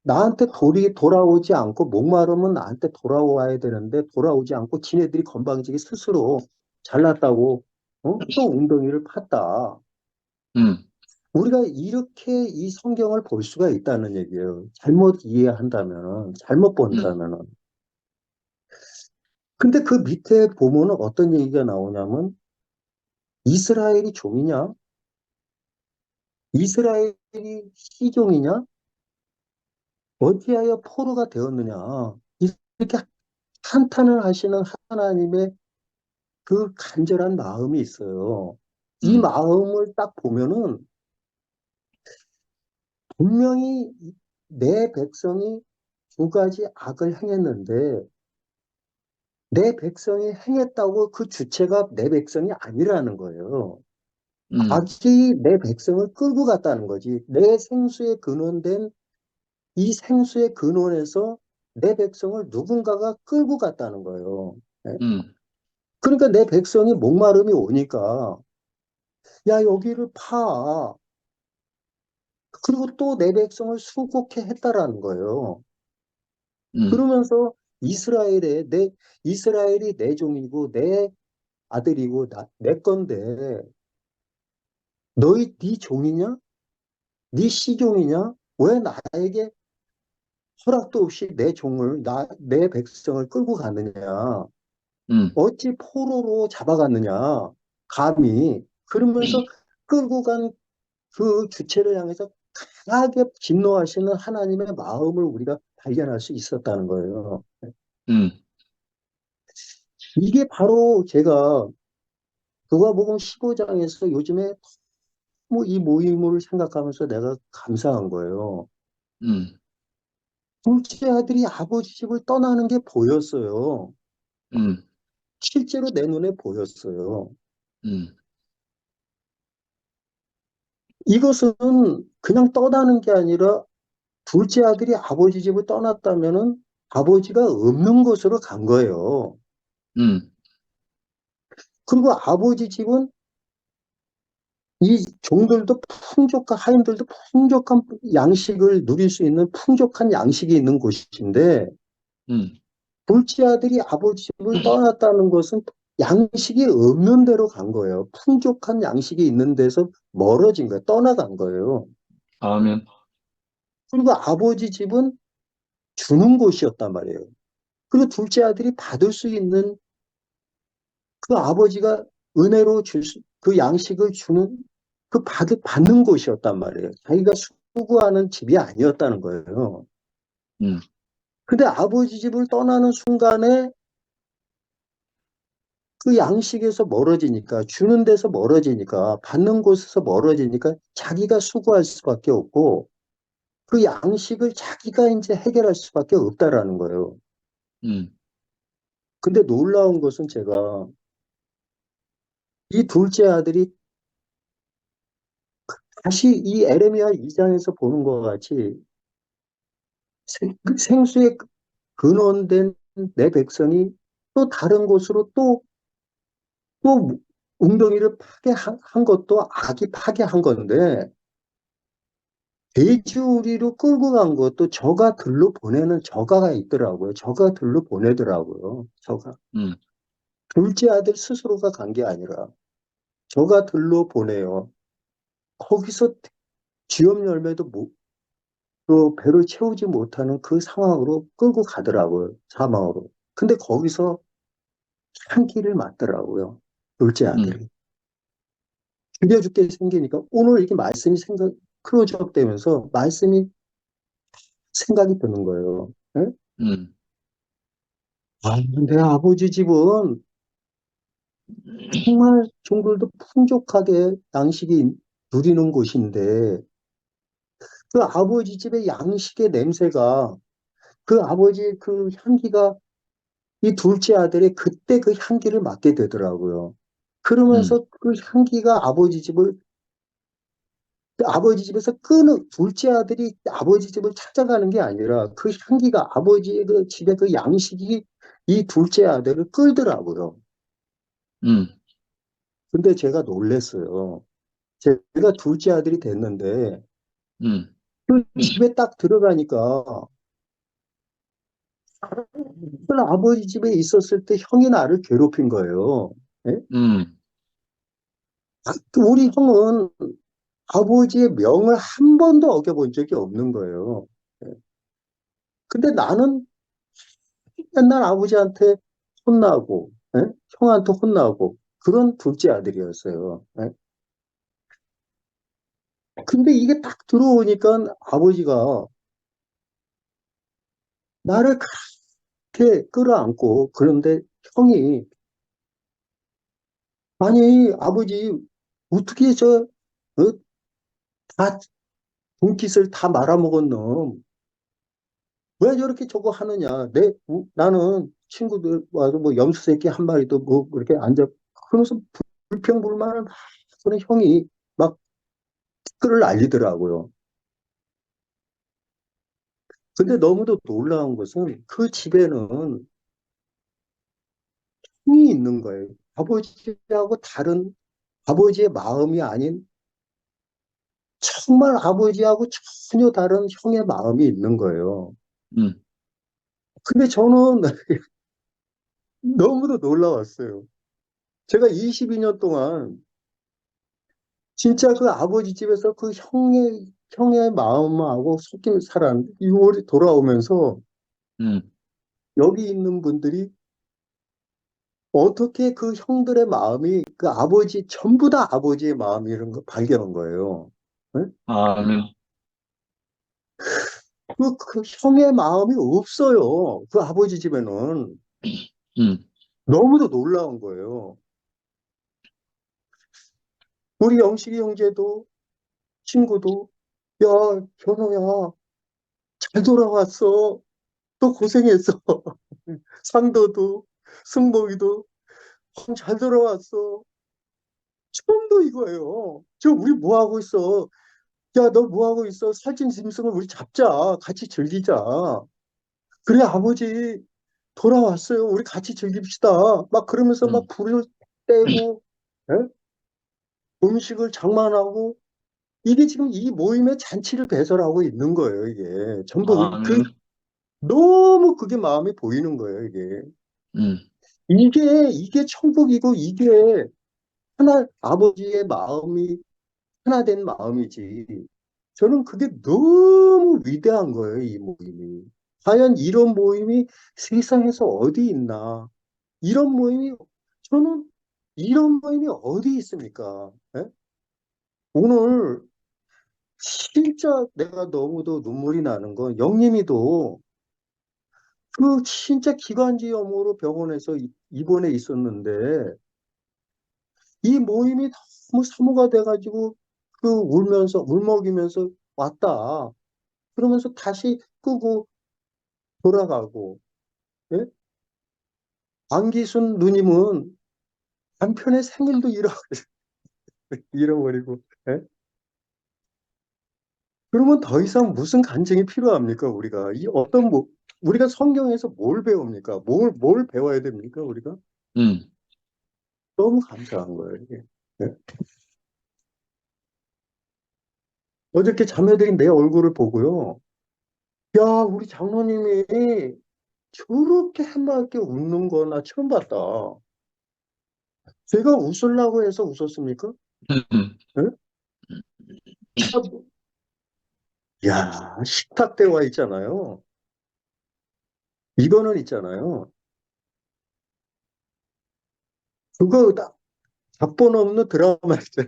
나한테 돌아오지 않고 목마르면 나한테 돌아와야 되는데 돌아오지 않고 지네들이 건방지게 스스로 잘났다고 또 웅덩이를 팠다. 음, 우리가 이렇게 이 성경을 볼 수가 있다는 얘기예요. 잘못 이해한다면, 잘못 음, 본다면. 근데 그 밑에 보면은 어떤 얘기가 나오냐면 이스라엘이 종이냐? 이스라엘이 시종이냐? 어찌하여 포로가 되었느냐? 이렇게 한탄을 하시는 하나님의 그 간절한 마음이 있어요. 이 음, 마음을 딱 보면은 분명히 내 백성이 두 가지 악을 행했는데 내 백성이 행했다고 그 주체가 내 백성이 아니라는 거예요. 악이 내 백성을 끌고 갔다는 거지. 내 생수의 근원된 이 생수의 근원에서 내 백성을 누군가가 끌고 갔다는 거예요. 예? 그러니까 내 백성이 목마름이 오니까 야, 여기를 파. 그리고 또 내 백성을 수국해 했다라는 거예요. 그러면서 이스라엘이 내 종이고 내 아들이고 내 건데 네 종이냐? 네 시종이냐? 왜 나에게 허락도 없이 내 백성을 끌고 가느냐? 어찌 포로로 잡아갔느냐? 감히. 그러면서 끌고 간 그 주체를 향해서 강하게 진노하시는 하나님의 마음을 우리가 발견할 수 있었다는 거예요. 이게 바로 제가 누가복음 15장에서 요즘에 뭐 이 모임을 생각하면서 내가 감사한 거예요. 둘째 아들이 아버지 집을 떠나는 게 보였어요. 실제로 내 눈에 보였어요. 이것은 그냥 떠나는 게 아니라 둘째 아들이 아버지 집을 떠났다면은 아버지가 없는 곳으로 간 거예요. 그리고 아버지 집은 이 종들도 하인들도 풍족한 양식을 누릴 수 있는 풍족한 양식이 있는 곳인데, 둘째 아들이 아버지 집을 떠났다는 것은 양식이 없는 데로 간 거예요. 풍족한 양식이 있는 데서 멀어진 거예요. 떠나간 거예요. 아멘. 그리고 아버지 집은 주는 곳이었단 말이에요. 그리고 둘째 아들이 받을 수 있는 그 아버지가 은혜로 그 양식을 주는 받는 곳이었단 말이에요. 자기가 수고하는 집이 아니었다는 거예요. 근데 아버지 집을 떠나는 순간에 그 양식에서 멀어지니까, 주는 데서 멀어지니까, 받는 곳에서 멀어지니까 자기가 수고할 수밖에 없고, 그 양식을 자기가 이제 해결할 수밖에 없다라는 거예요. 근데 놀라운 것은 제가 이 둘째 아들이 다시 이 에레미야 2장에서 보는 것 같이 생수의 근원된 내 백성이 또 다른 곳으로 또 웅덩이를 파괴한 것도 악이 파괴한 건데 돼지우리로 끌고 간 것도 저가 들로 보내는 저가가 있더라고요. 저가 들로 보내더라고요. 저가. 둘째 아들 스스로가 간 게 아니라 저가 들로 보내요. 거기서 쥐업 열매도 또 배를 채우지 못하는 그 상황으로 끌고 가더라고요. 사망으로. 근데 거기서 향기를 맡더라고요. 둘째 아들이. 죽여 죽게 생기니까 오늘 이렇게 말씀이 클로즈업 되면서 말씀이 생각이 드는 거예요. 예? 내 아버지 집은 정말 종들도 풍족하게 양식이 누리는 곳인데 그 아버지 집의 양식의 냄새가 그 아버지의 그 향기가 이 둘째 아들의 그때 그 향기를 맡게 되더라고요. 그러면서 그 향기가 아버지 집에서 둘째 아들이 아버지 집을 찾아가는 게 아니라 그 향기가 아버지의 그 집의 그 양식이 이 둘째 아들을 끌더라고요. 근데 제가 놀랬어요. 제가 둘째 아들이 됐는데 그 집에 딱 들어가니까 아버지 집에 있었을 때 형이 나를 괴롭힌 거예요. 예? 우리 형은 아버지의 명을 한 번도 어겨본 적이 없는 거예요. 예. 근데 나는 맨날 아버지한테 혼나고, 예? 형한테 혼나고, 그런 둘째 아들이었어요. 예? 근데 이게 딱 들어오니까 아버지가 나를 그렇게 끌어안고, 그런데 형이, 아니, 아버지, 어떻게 다, 돈깃을 다 말아먹은 놈, 왜 저렇게 저거 하느냐. 나는 친구들 와서 뭐 염소 새끼 한 마리도 뭐 그렇게 앉아, 그러면서 불평불만을 막 그런 형이 막 댓글을 날리더라고요. 근데 너무도 놀라운 것은 그 집에는 형이 있는 거예요. 아버지하고 다른 아버지의 마음이 아닌 정말 아버지하고 전혀 다른 형의 마음이 있는 거예요. 음, 근데 저는 너무도 놀라웠어요. 제가 22년 동안 진짜 그 아버지 집에서 그 형의 마음하고 섞인 살았, 6월이 돌아오면서 음, 여기 있는 분들이 어떻게 그 형들의 마음이 그 아버지, 전부 다 아버지의 마음이라는 걸 발견한 거예요. 네? 아멘. 그 형의 마음이 없어요. 그 아버지 집에는. 음, 너무도 놀라운 거예요. 우리 영식이 형제도, 친구도, 야, 현호야, 잘 돌아왔어. 또 고생했어. 상도도, 승복이도, 잘 돌아왔어. 처음도 이거예요. 우리 뭐 하고 있어? 야, 너 뭐 하고 있어? 살찐 짐승을 우리 잡자. 같이 즐기자. 그래, 아버지 돌아왔어요. 우리 같이 즐깁시다. 막 그러면서 막 음, 불을 떼고, 예? 음식을 장만하고, 이게 지금 이 모임의 잔치를 배설하고 있는 거예요, 이게. 전부, 아멘. 너무 그게 마음이 보이는 거예요, 이게. 음, 이게 천국이고, 이게 아버지의 마음이 하나 된 마음이지. 저는 그게 너무 위대한 거예요, 이 모임이. 과연 이런 모임이 세상에서 어디 있나? 이런 모임이, 저는 이런 모임이 어디 있습니까? 예? 오늘 진짜 내가 너무도 눈물이 나는 건 영림이도 그 진짜 기관지염으로 병원에서 입원해 있었는데 이 모임이 너무 사모가 돼가지고 그 울먹이면서 왔다. 그러면서 다시 끄고 돌아가고, 예? 안기순 누님은 남편의 생일도 잃어버리고, 예? 그러면 더 이상 무슨 간증이 필요합니까, 우리가? 우리가 성경에서 뭘 배웁니까? 뭘 배워야 됩니까, 우리가? 음, 너무 감사한 거예요, 이게. 예? 어저께 자매들이 내 얼굴을 보고요. 야, 우리 장로님이 저렇게 해맑게 웃는 거 나 처음 봤다. 제가 웃으려고 해서 웃었습니까? 음, 예? 야, 식탁 대화 있잖아요. 이거는 있잖아요. 그거 각본 없는 드라마였어요.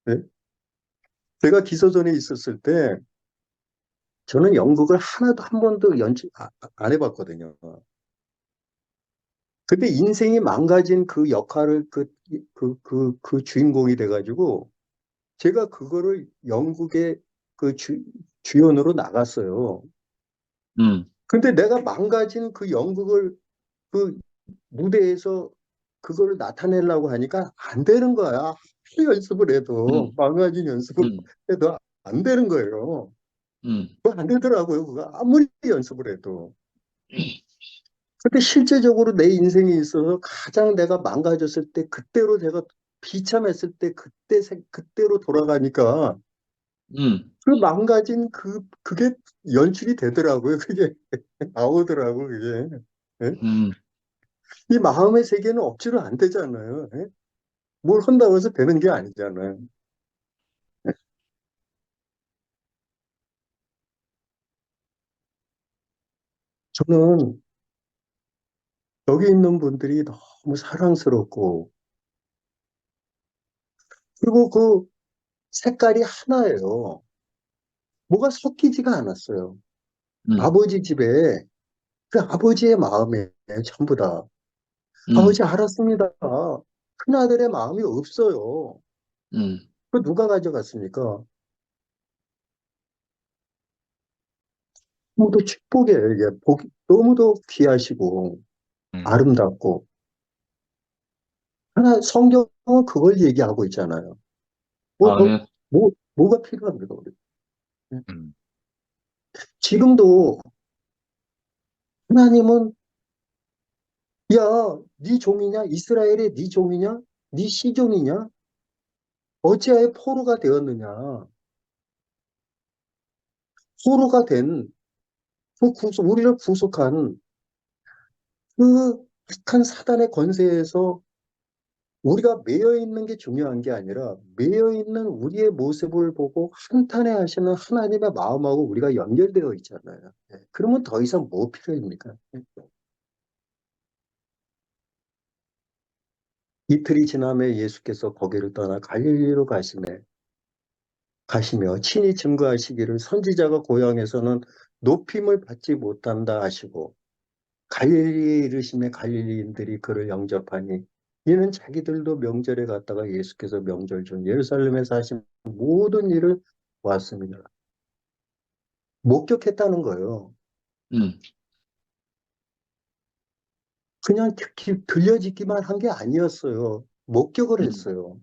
네? 제가 기서전에 있었을 때 저는 연극을 하나도 한 번도 안 해봤거든요. 근데 인생이 망가진 그 역할을 그 주인공이 돼가지고 제가 그거를 연극의 주연으로 나갔어요. 음, 근데 내가 망가진 그 연극을 그 무대에서 그거를 나타내려고 하니까 안 되는 거야. 아무리 연습을 해도, 음, 망가진 연습을 음, 해도 안 되는 거예요. 음, 그거 안 되더라고요. 그거 아무리 연습을 해도. 근데 실제적으로 내 인생에 있어서 가장 내가 망가졌을 때, 그때로 제가 비참했을 때, 그때로 돌아가니까 그 망가진 그게 연출이 되더라고요. 그게 나오더라고, 그게. 예? 음, 이 마음의 세계는 억지로 안 되잖아요. 예? 뭘 한다고 해서 되는 게 아니잖아요. 저는 여기 있는 분들이 너무 사랑스럽고, 그리고 그 색깔이 하나예요. 뭐가 섞이지가 않았어요. 음, 아버지 집에, 그 아버지의 마음에 전부 다. 음, 아버지 알았습니다. 큰아들의 마음이 없어요. 음, 그 누가 가져갔습니까? 너무도 축복이에요. 이게 너무도 귀하시고, 음. 아름답고. 성경은 그걸 얘기하고 있잖아요. 아멘. 뭐가 필요합니까, 우리? 음, 지금도 하나님은, 야, 네 종이냐? 이스라엘의 네 종이냐? 네 시종이냐? 어찌하여 포로가 되었느냐? 포로가 된, 우리를 구속한 그 악한 사단의 권세에서 우리가 매여 있는 게 중요한 게 아니라 매여 있는 우리의 모습을 보고 한탄해 하시는 하나님의 마음하고 우리가 연결되어 있잖아요. 그러면 더 이상 뭐 필요합니까? 이틀이 지나며 예수께서 거기를 떠나 갈릴리로 가시며 친히 증거하시기를 선지자가 고향에서는 높임을 받지 못한다 하시고 갈릴리에 이르시매 갈릴리인들이 그를 영접하니 이는 자기들도 명절에 갔다가 예수께서 명절 중 예루살렘에서 하신 모든 일을 왔습니다. 목격했다는 거예요. 음, 그냥 들려지기만 한 게 아니었어요. 목격을 했어요.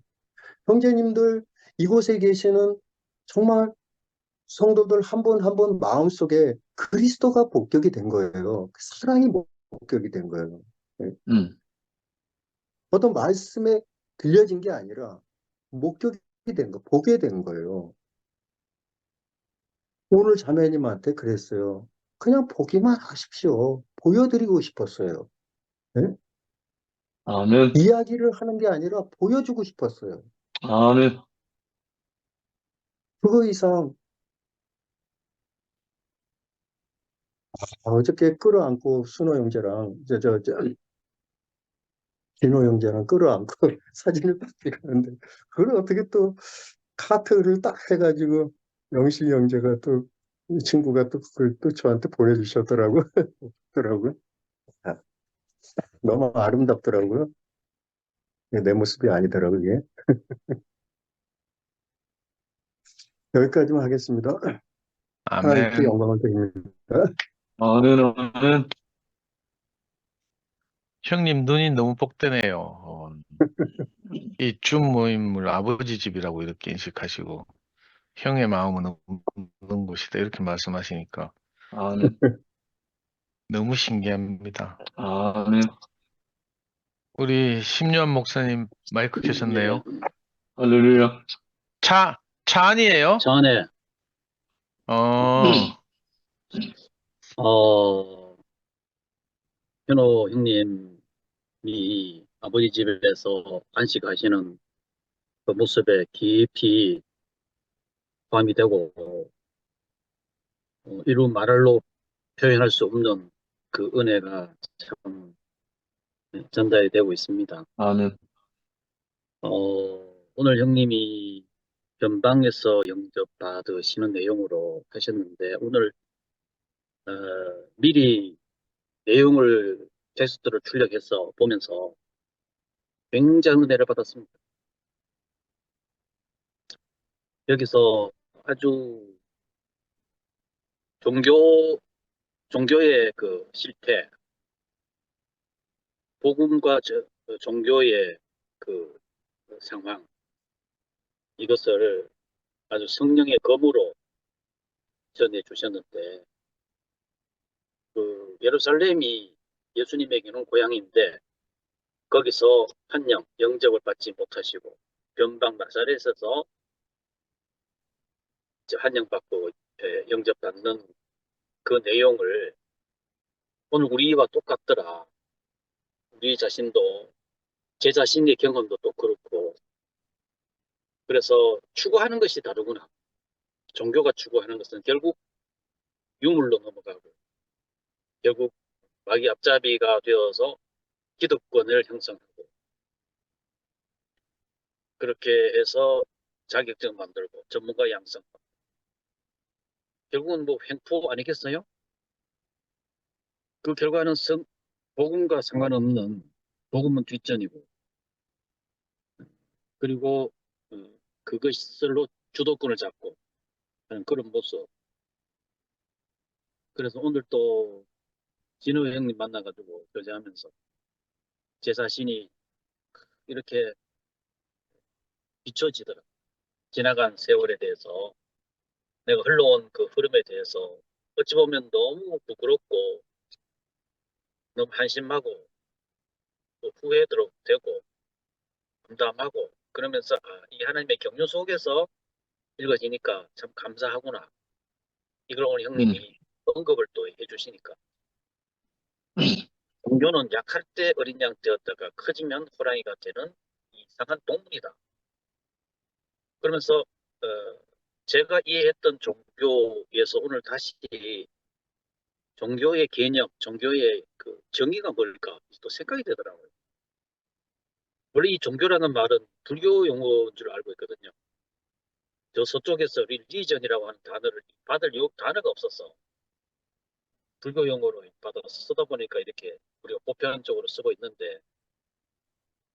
형제님들, 이곳에 계시는 정말 성도들 한 분 한 분 마음속에 그리스도가 복격이 된 거예요. 그 사랑이 복격이 된 거예요. 음, 어떤 말씀에 들려진 게 아니라 목격이 된 거, 보게 된 거예요. 오늘 자매님한테 그랬어요. 그냥 보기만 하십시오. 보여드리고 싶었어요. 네? 아멘. 이야기를 하는 게 아니라 보여주고 싶었어요. 아멘. 그거 이상 어저께 끌어안고 순호 형제랑 진호 형제랑 끌어안고 사진을 딱 찍었는데 그걸 어떻게 또 카트를 딱 해가지고 영식 형제가 또 이 친구가 또 그걸 또 저한테 보내주셨더라고요. 더라고요. 아, 너무 아름답더라고요. 내 모습이 아니더라고요. 이게. 여기까지만 하겠습니다. 하나님께 아멘. 영광을 드립니다. 아멘. 아멘. 형님 눈이 너무 복되네요. 이 줌 모임을 아버지 집이라고 이렇게 인식하시고 형의 마음은 없는 곳이다 이렇게 말씀하시니까 아멘. 너무 신기합니다. 아멘. 우리 심유한 목사님 마이크 켜셨네요. 할렐루야. 차 아니에요? 전에 어, 현호 형님이 아버지 집에서 안식하시는 그 모습에 깊이 포함이 되고 이루 말로 표현할 수 없는 그 은혜가 참 전달이 되고 있습니다. 아멘. 오늘 형님이 변방에서 영접받으시는 내용으로 하셨는데 오늘 미리 내용을 텍스트를 출력해서 보면서 굉장히 은혜를 받았습니다. 여기서 아주 종교의 그 실태, 복음과 종교의 그 상황, 이것을 아주 성령의 검으로 전해 주셨는데, 그 예루살렘이 예수님에게는 고향인데, 거기서 영접을 받지 못하시고, 변방 나사렛에서 한영받고 영접받는 그 내용을 오늘 우리와 똑같더라. 우리 자신도 제 자신의 경험도 또 그렇고 그래서 추구하는 것이 다르구나. 종교가 추구하는 것은 결국 유물로 넘어가고 결국 마귀 앞잡이가 되어서 기득권을 형성하고 그렇게 해서 자격증 만들고 전문가 양성하고 결국은 뭐 횡포 아니겠어요? 그 결과는 복음과 상관없는 복음은 뒷전이고 그리고 그것을로 주도권을 잡고 하는 그런 모습. 그래서 오늘 또 진호 형님 만나가지고 교제하면서 제 자신이 이렇게 비춰지더라. 지나간 세월에 대해서, 내가 흘러온 그 흐름에 대해서 어찌 보면 너무 부끄럽고 너무 한심하고 또 후회도 되고 담담하고 그러면서 이 하나님의 경륜 속에서 읽어지니까 참 감사하구나. 이걸 오늘 형님이 언급을 또 해주시니까. 종교는 약할 때 어린 양 되었다가 커지면 호랑이가 되는 이상한 동물이다. 그러면서 제가 이해했던 종교에서 오늘 다시 종교의 개념, 종교의 그 정의가 뭘까 또 생각이 되더라고요. 원래 이 종교라는 말은 불교 용어인 줄 알고 있거든요. 저 서쪽에서 릴리전이라고 하는 단어를 받을 단어가 없었어. 불교 용어로 받아서 쓰다 보니까 이렇게 우리가 보편적으로 쓰고 있는데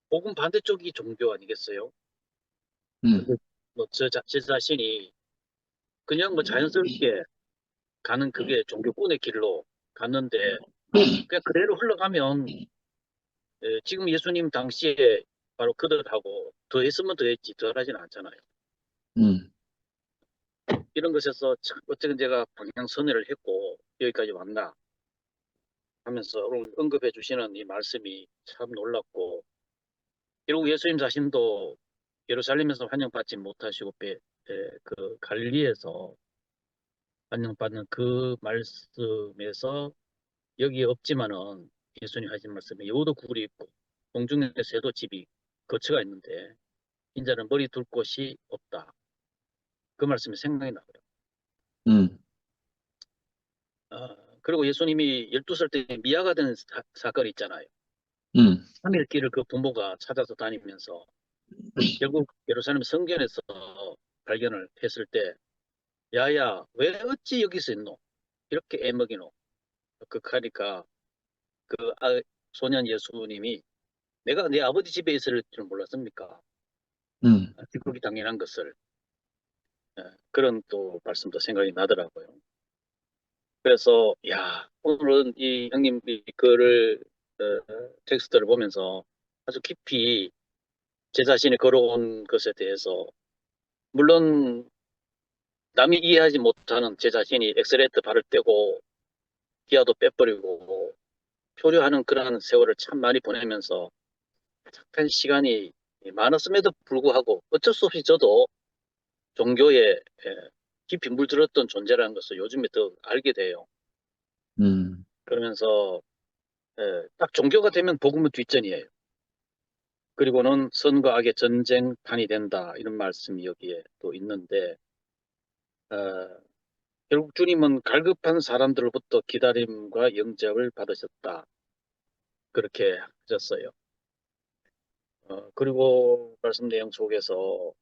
복음 반대쪽이 종교 아니겠어요? 근데 제 자신이 그냥 자연스럽게 가는 그게 종교꾼의 길로 갔는데 그냥 그대로 흘러가면 지금 예수님 당시에 바로 그들하고 더 했으면 더 했지 덜 하진 않잖아요. 이런 것에서 참 어쨌든 제가 방향선회를 했고 여기까지 왔나 하면서 오늘 언급해 주시는 이 말씀이 참 놀랍고 결국 예수님 자신도 예루살렘에서 환영받지 못하시고 그 갈릴리에서 환영받는 그 말씀에서 여기에 없지만은 예수님 하신 말씀에 여우도 굴이 있고 공중에 새도 집이 거처가 있는데 인자는 머리 둘 곳이 없다. 그 말씀이 생각이 나고요. 그리고 예수님이 12살 때 미아가 된 사건이 있잖아요. 3일 길을 그 부모가 찾아서 다니면서 결국 예루살렘 성전에서 발견을 했을 때 야야 왜 어찌 여기서 있노? 이렇게 애먹이노? 극하니까 그 소년 예수님이 내가 내 아버지 집에 있을 줄 몰랐습니까? 그렇게 당연한 것을 그런 또 말씀도 생각이 나더라고요. 그래서 야 오늘은 이 형님 이 글을 텍스트를 보면서 아주 깊이 제 자신이 걸어온 것에 대해서 물론 남이 이해하지 못하는 제 자신이 엑셀레이터 발을 떼고 기아도 빼버리고 표류하는 그러한 세월을 참 많이 보내면서 착한 시간이 많았음에도 불구하고 어쩔 수 없이 저도 종교에 깊이 물들었던 존재라는 것을 요즘에 더 알게 돼요. 그러면서 딱 종교가 되면 복음은 뒷전이에요. 그리고는 선과 악의 전쟁판이 된다 이런 말씀이 여기에 또 있는데 결국 주님은 갈급한 사람들로부터 기다림과 영접을 받으셨다. 그렇게 하셨어요. 그리고 말씀 내용 속에서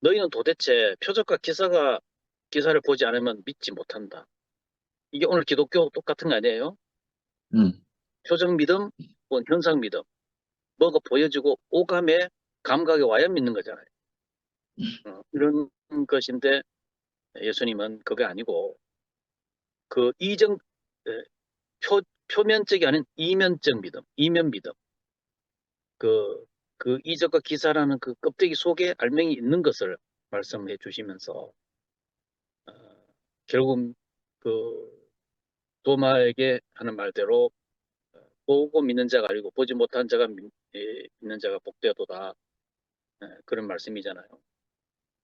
너희는 도대체 표적과 기사를 보지 않으면 믿지 못한다. 이게 오늘 기독교 똑같은 거 아니에요? 표적 믿음, 혹은 현상 믿음. 뭐가 보여지고 오감에 감각에 와야 믿는 거잖아요. 이런 것인데 예수님은 그게 아니고 그 표면적이 아닌 이면적 믿음, 이면 믿음. 그 이적과 기사라는 그 껍데기 속에 알맹이 있는 것을 말씀해 주시면서 결국 그 도마에게 하는 말대로 보고 믿는 자가 아니고 보지 못한 자가 믿는 자가 복되도다. 그런 말씀이잖아요.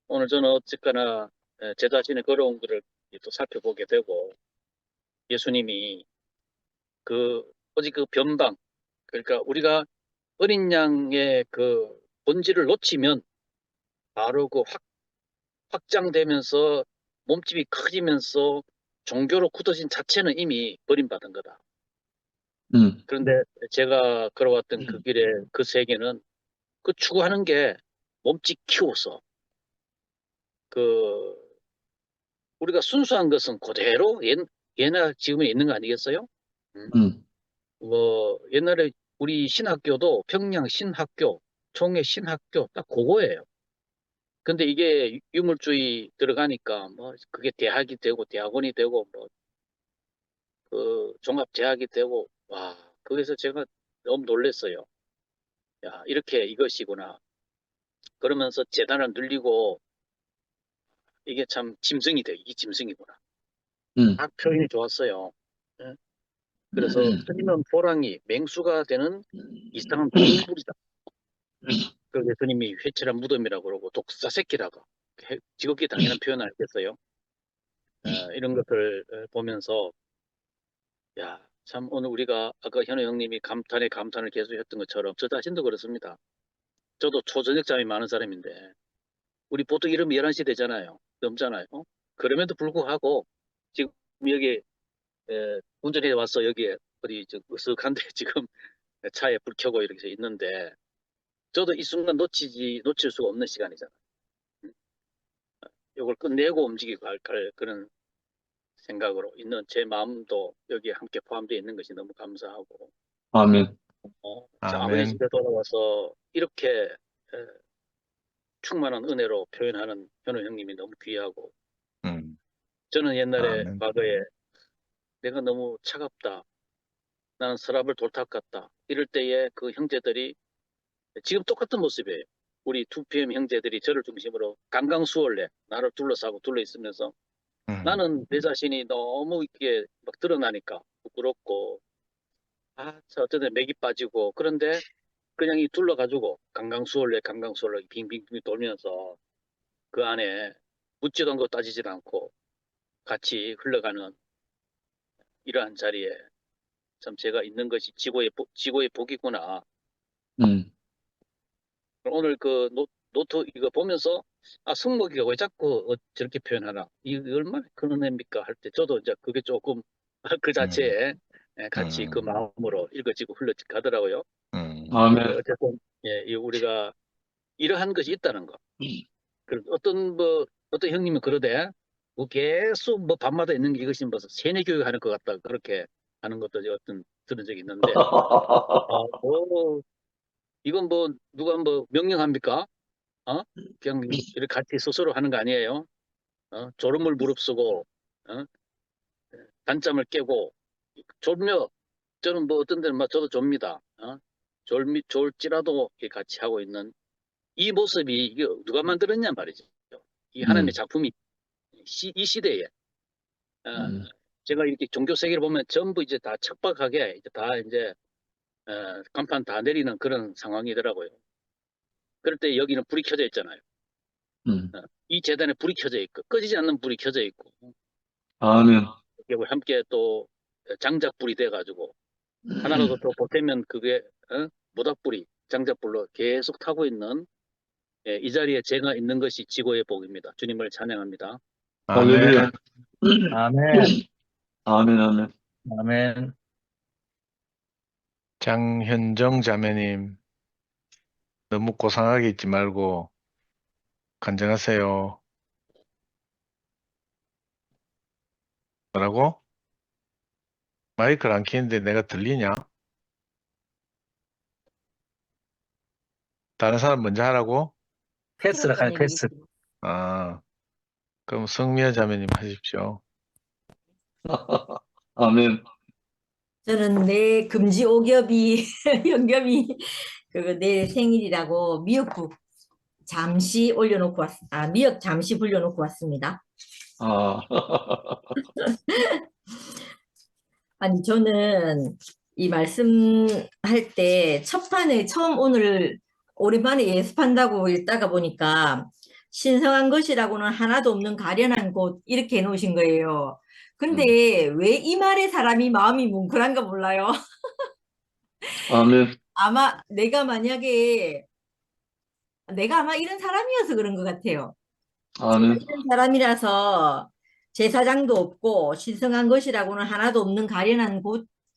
오늘 저는 어쨌거나 제 자신의 걸어온 것을 또 살펴보게 되고 예수님이 오직 그 변방 그러니까 우리가 어린 양의 그 본질을 놓치면 바로 그 확장되면서 몸집이 커지면서 종교로 굳어진 자체는 이미 버림받은 거다. 그런데 제가 걸어왔던 그 길에 그 세계는 그 추구하는 게 몸집 키워서 그 우리가 순수한 것은 그대로 옛날 지금에 있는 거 아니겠어요? 뭐 옛날에 우리 신학교도 평양 신학교, 총회 신학교 딱 그거예요. 근데 이게 유물주의 들어가니까 뭐 그게 대학이 되고 대학원이 되고 뭐 그 종합대학이 되고 와 거기서 제가 너무 놀랐어요. 야, 이렇게 이것이구나. 그러면서 재단을 늘리고 이게 참 짐승이 돼. 이게 짐승이구나. 딱 표현이 좋았어요. 예? 그래서 스님은 호랑이, 맹수가 되는 이상한 동물이다. 그 예수님이 회칠한 무덤이라고 그러고 독사 새끼라고 지극히 당연한 표현 아니겠어요? 이런 것을 보면서 야, 참 오늘 우리가 아까 현우 형님이 감탄에 감탄을 계속 했던 것처럼 저 자신도 그렇습니다. 저도 초저녁잠이 많은 사람인데 우리 보통 이러면 11시 되잖아요. 넘잖아요. 그럼에도 불구하고 지금 여기 운전해 와서 여기에 어디 으슥한데 지금 차에 불 켜고 이렇게 있는데 저도 이 순간 놓칠 수가 없는 시간이잖아요. 이걸 끝내고 움직이고 갈 그런 생각으로 있는 제 마음도 여기에 함께 포함되어 있는 것이 너무 감사하고 아멘. 자, 아멘. 아버지 집에 돌아와서 이렇게 충만한 은혜로 표현하는 현우 형님이 너무 귀하고 저는 옛날에 아멘. 과거에 내가 너무 차갑다. 나는 서랍을 돌탑 같다. 이럴 때에 그 형제들이 지금 똑같은 모습이에요. 우리 2PM 형제들이 저를 중심으로 강강수월래 나를 둘러싸고 둘러있으면서 나는 내 자신이 너무 이렇게 막 드러나니까 부끄럽고 어쩌다 맥이 빠지고 그런데 그냥 이 둘러가지고 강강수월래 빙빙빙 돌면서 그 안에 묻지도 않고 따지지도 않고 같이 흘러가는 이러한 자리에 참 제가 있는 것이 지고의 복이구나. 오늘 그 노트 이거 보면서 승목이가 왜 자꾸 저렇게 표현하나 이 얼마나 큰 은혜입니까 할 때 저도 이제 그게 조금 그 자체에 같이 그 마음으로 읽어지고 흘러가더라고요. 아멘. 어쨌든 예, 우리가 이러한 것이 있다는 거. 어떤 형님이 그러대 뭐 계속 뭐 밤마다 있는 게 이것이 무슨 세뇌 교육하는 것 같다 그렇게 하는 것도 어떤 들은 적이 있는데 이건 뭐 누가 뭐 명령합니까? 그냥 이렇게 같이 스스로 하는 거 아니에요? 졸음을 무릅쓰고 단잠을 깨고 졸며 저는 뭐 어떤 데는 막 저도 좁니다. 졸지라도 이렇게 같이 하고 있는 이 모습이 이게 누가 만들었냐 말이죠. 이 하나님의 작품이 이 시대에 제가 이렇게 종교 세계를 보면 전부 이제 다 척박하게 이제 다 이제 간판 다 내리는 그런 상황이더라고요. 그럴 때 여기는 불이 켜져 있잖아요. 이 재단에 불이 켜져 있고 꺼지지 않는 불이 켜져 있고 아멘. 함께 또 장작불이 돼가지고 하나라도 더 보태면 그게 모닥불이 장작불로 계속 타고 있는 이 자리에 제가 있는 것이 지고의 복입니다. 주님을 찬양합니다. 할렐루야. 아멘. 아멘, 아멘. 아멘. 장현정 자매님, 너무 고상하게 있지 말고 간증하세요. 뭐라고? 마이크를 안 켜는데 내가 들리냐? 다른 사람 먼저 하라고? 패스라 가요, 패스. 그럼 성미아 자매님 하십시오. 아멘. 저는 내 금지 오겹이 영겹이 그거 내 생일이라고 미역국 잠시 올려놓고 미역 잠시 불려놓고 왔습니다. 아니 저는 이 말씀할 때 첫 판에 처음 오늘 오랜만에 예습한다고 읽다가 보니까 신성한 것이라고는 하나도 없는 가련한 곳 이렇게 해놓으신 거예요. 근데 왜 이 말에 사람이 마음이 뭉클한가 몰라요. 아멘. 아마 내가 이런 사람이어서 그런 것 같아요. 아멘. 이런 사람이라서 제사장도 없고 신성한 것이라고는 하나도 없는 가련한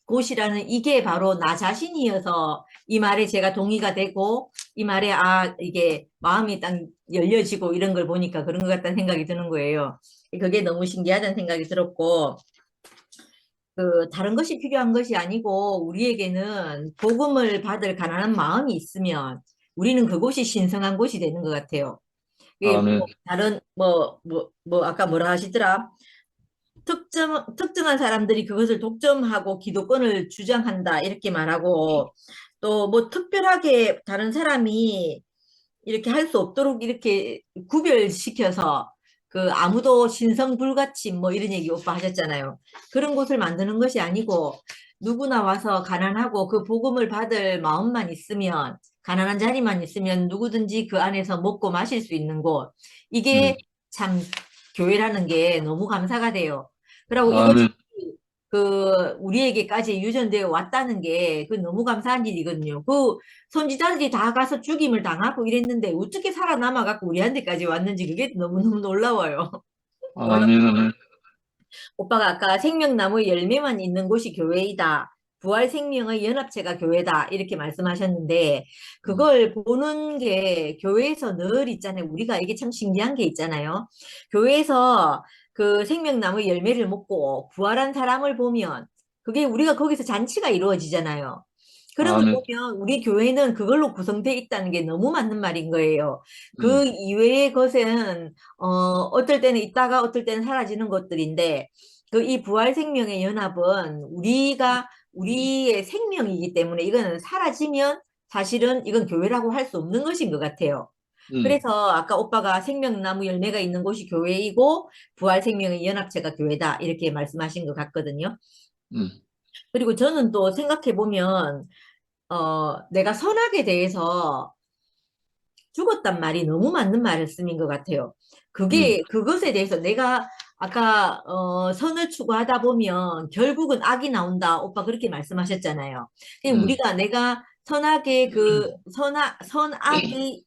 곳이라는 이게 바로 나 자신이어서 이 말에 제가 동의가 되고 이 말에 이게 마음이 딱 열려지고 이런 걸 보니까 그런 것 같다는 생각이 드는 거예요. 그게 너무 신기하다는 생각이 들었고 다른 것이 필요한 것이 아니고 우리에게는 복음을 받을 가난한 마음이 있으면 우리는 그곳이 신성한 곳이 되는 것 같아요. 아멘. 다른 아까 뭐라 하시더라? 특정한 사람들이 그것을 독점하고 기득권을 주장한다 이렇게 말하고 또 뭐 특별하게 다른 사람이 이렇게 할 수 없도록 이렇게 구별시켜서 그 아무도 신성불가침 뭐 이런 얘기 오빠 하셨잖아요. 그런 곳을 만드는 것이 아니고 누구나 와서 가난하고 그 복음을 받을 마음만 있으면 가난한 자리만 있으면 누구든지 그 안에서 먹고 마실 수 있는 곳. 이게 참 교회라는 게 너무 감사가 돼요. 그리고 이것이 아멘. 그 우리에게까지 유전되어 왔다는 게 그 너무 감사한 일이거든요. 그 선지자들이 다 가서 죽임을 당하고 이랬는데 어떻게 살아남아 갖고 우리한테까지 왔는지 그게 너무너무 놀라워요. 아멘. 아멘. 오빠가 아까 생명나무 열매만 있는 곳이 교회이다. 부활 생명의 연합체가 교회다. 이렇게 말씀하셨는데 그걸 보는 게 교회에서 늘 있잖아요. 우리가 이게 참 신기한 게 있잖아요. 교회에서 그 생명나무 열매를 먹고 부활한 사람을 보면 그게 우리가 거기서 잔치가 이루어지잖아요. 그런 걸 아멘. 보면 우리 교회는 그걸로 구성되어 있다는 게 너무 맞는 말인 거예요. 음. 그 이외의 것은 어떨 때는 있다가 어떨 때는 사라지는 것들인데 그 이 부활 생명의 연합은 우리의 생명이기 때문에 이거는 사라지면 사실은 이건 교회라고 할 수 없는 것인 것 같아요. 그래서 아까 오빠가 생명나무 열매가 있는 곳이 교회이고 부활 생명의 연합체가 교회다 이렇게 말씀하신 것 같거든요. 음. 그리고 저는 또 생각해 보면 내가 선악에 대해서 죽었단 말이 너무 맞는 말씀인 것 같아요. 그것에 대해서 내가 아까 선을 추구하다 보면 결국은 악이 나온다. 오빠 그렇게 말씀하셨잖아요. 우리가 내가 선악의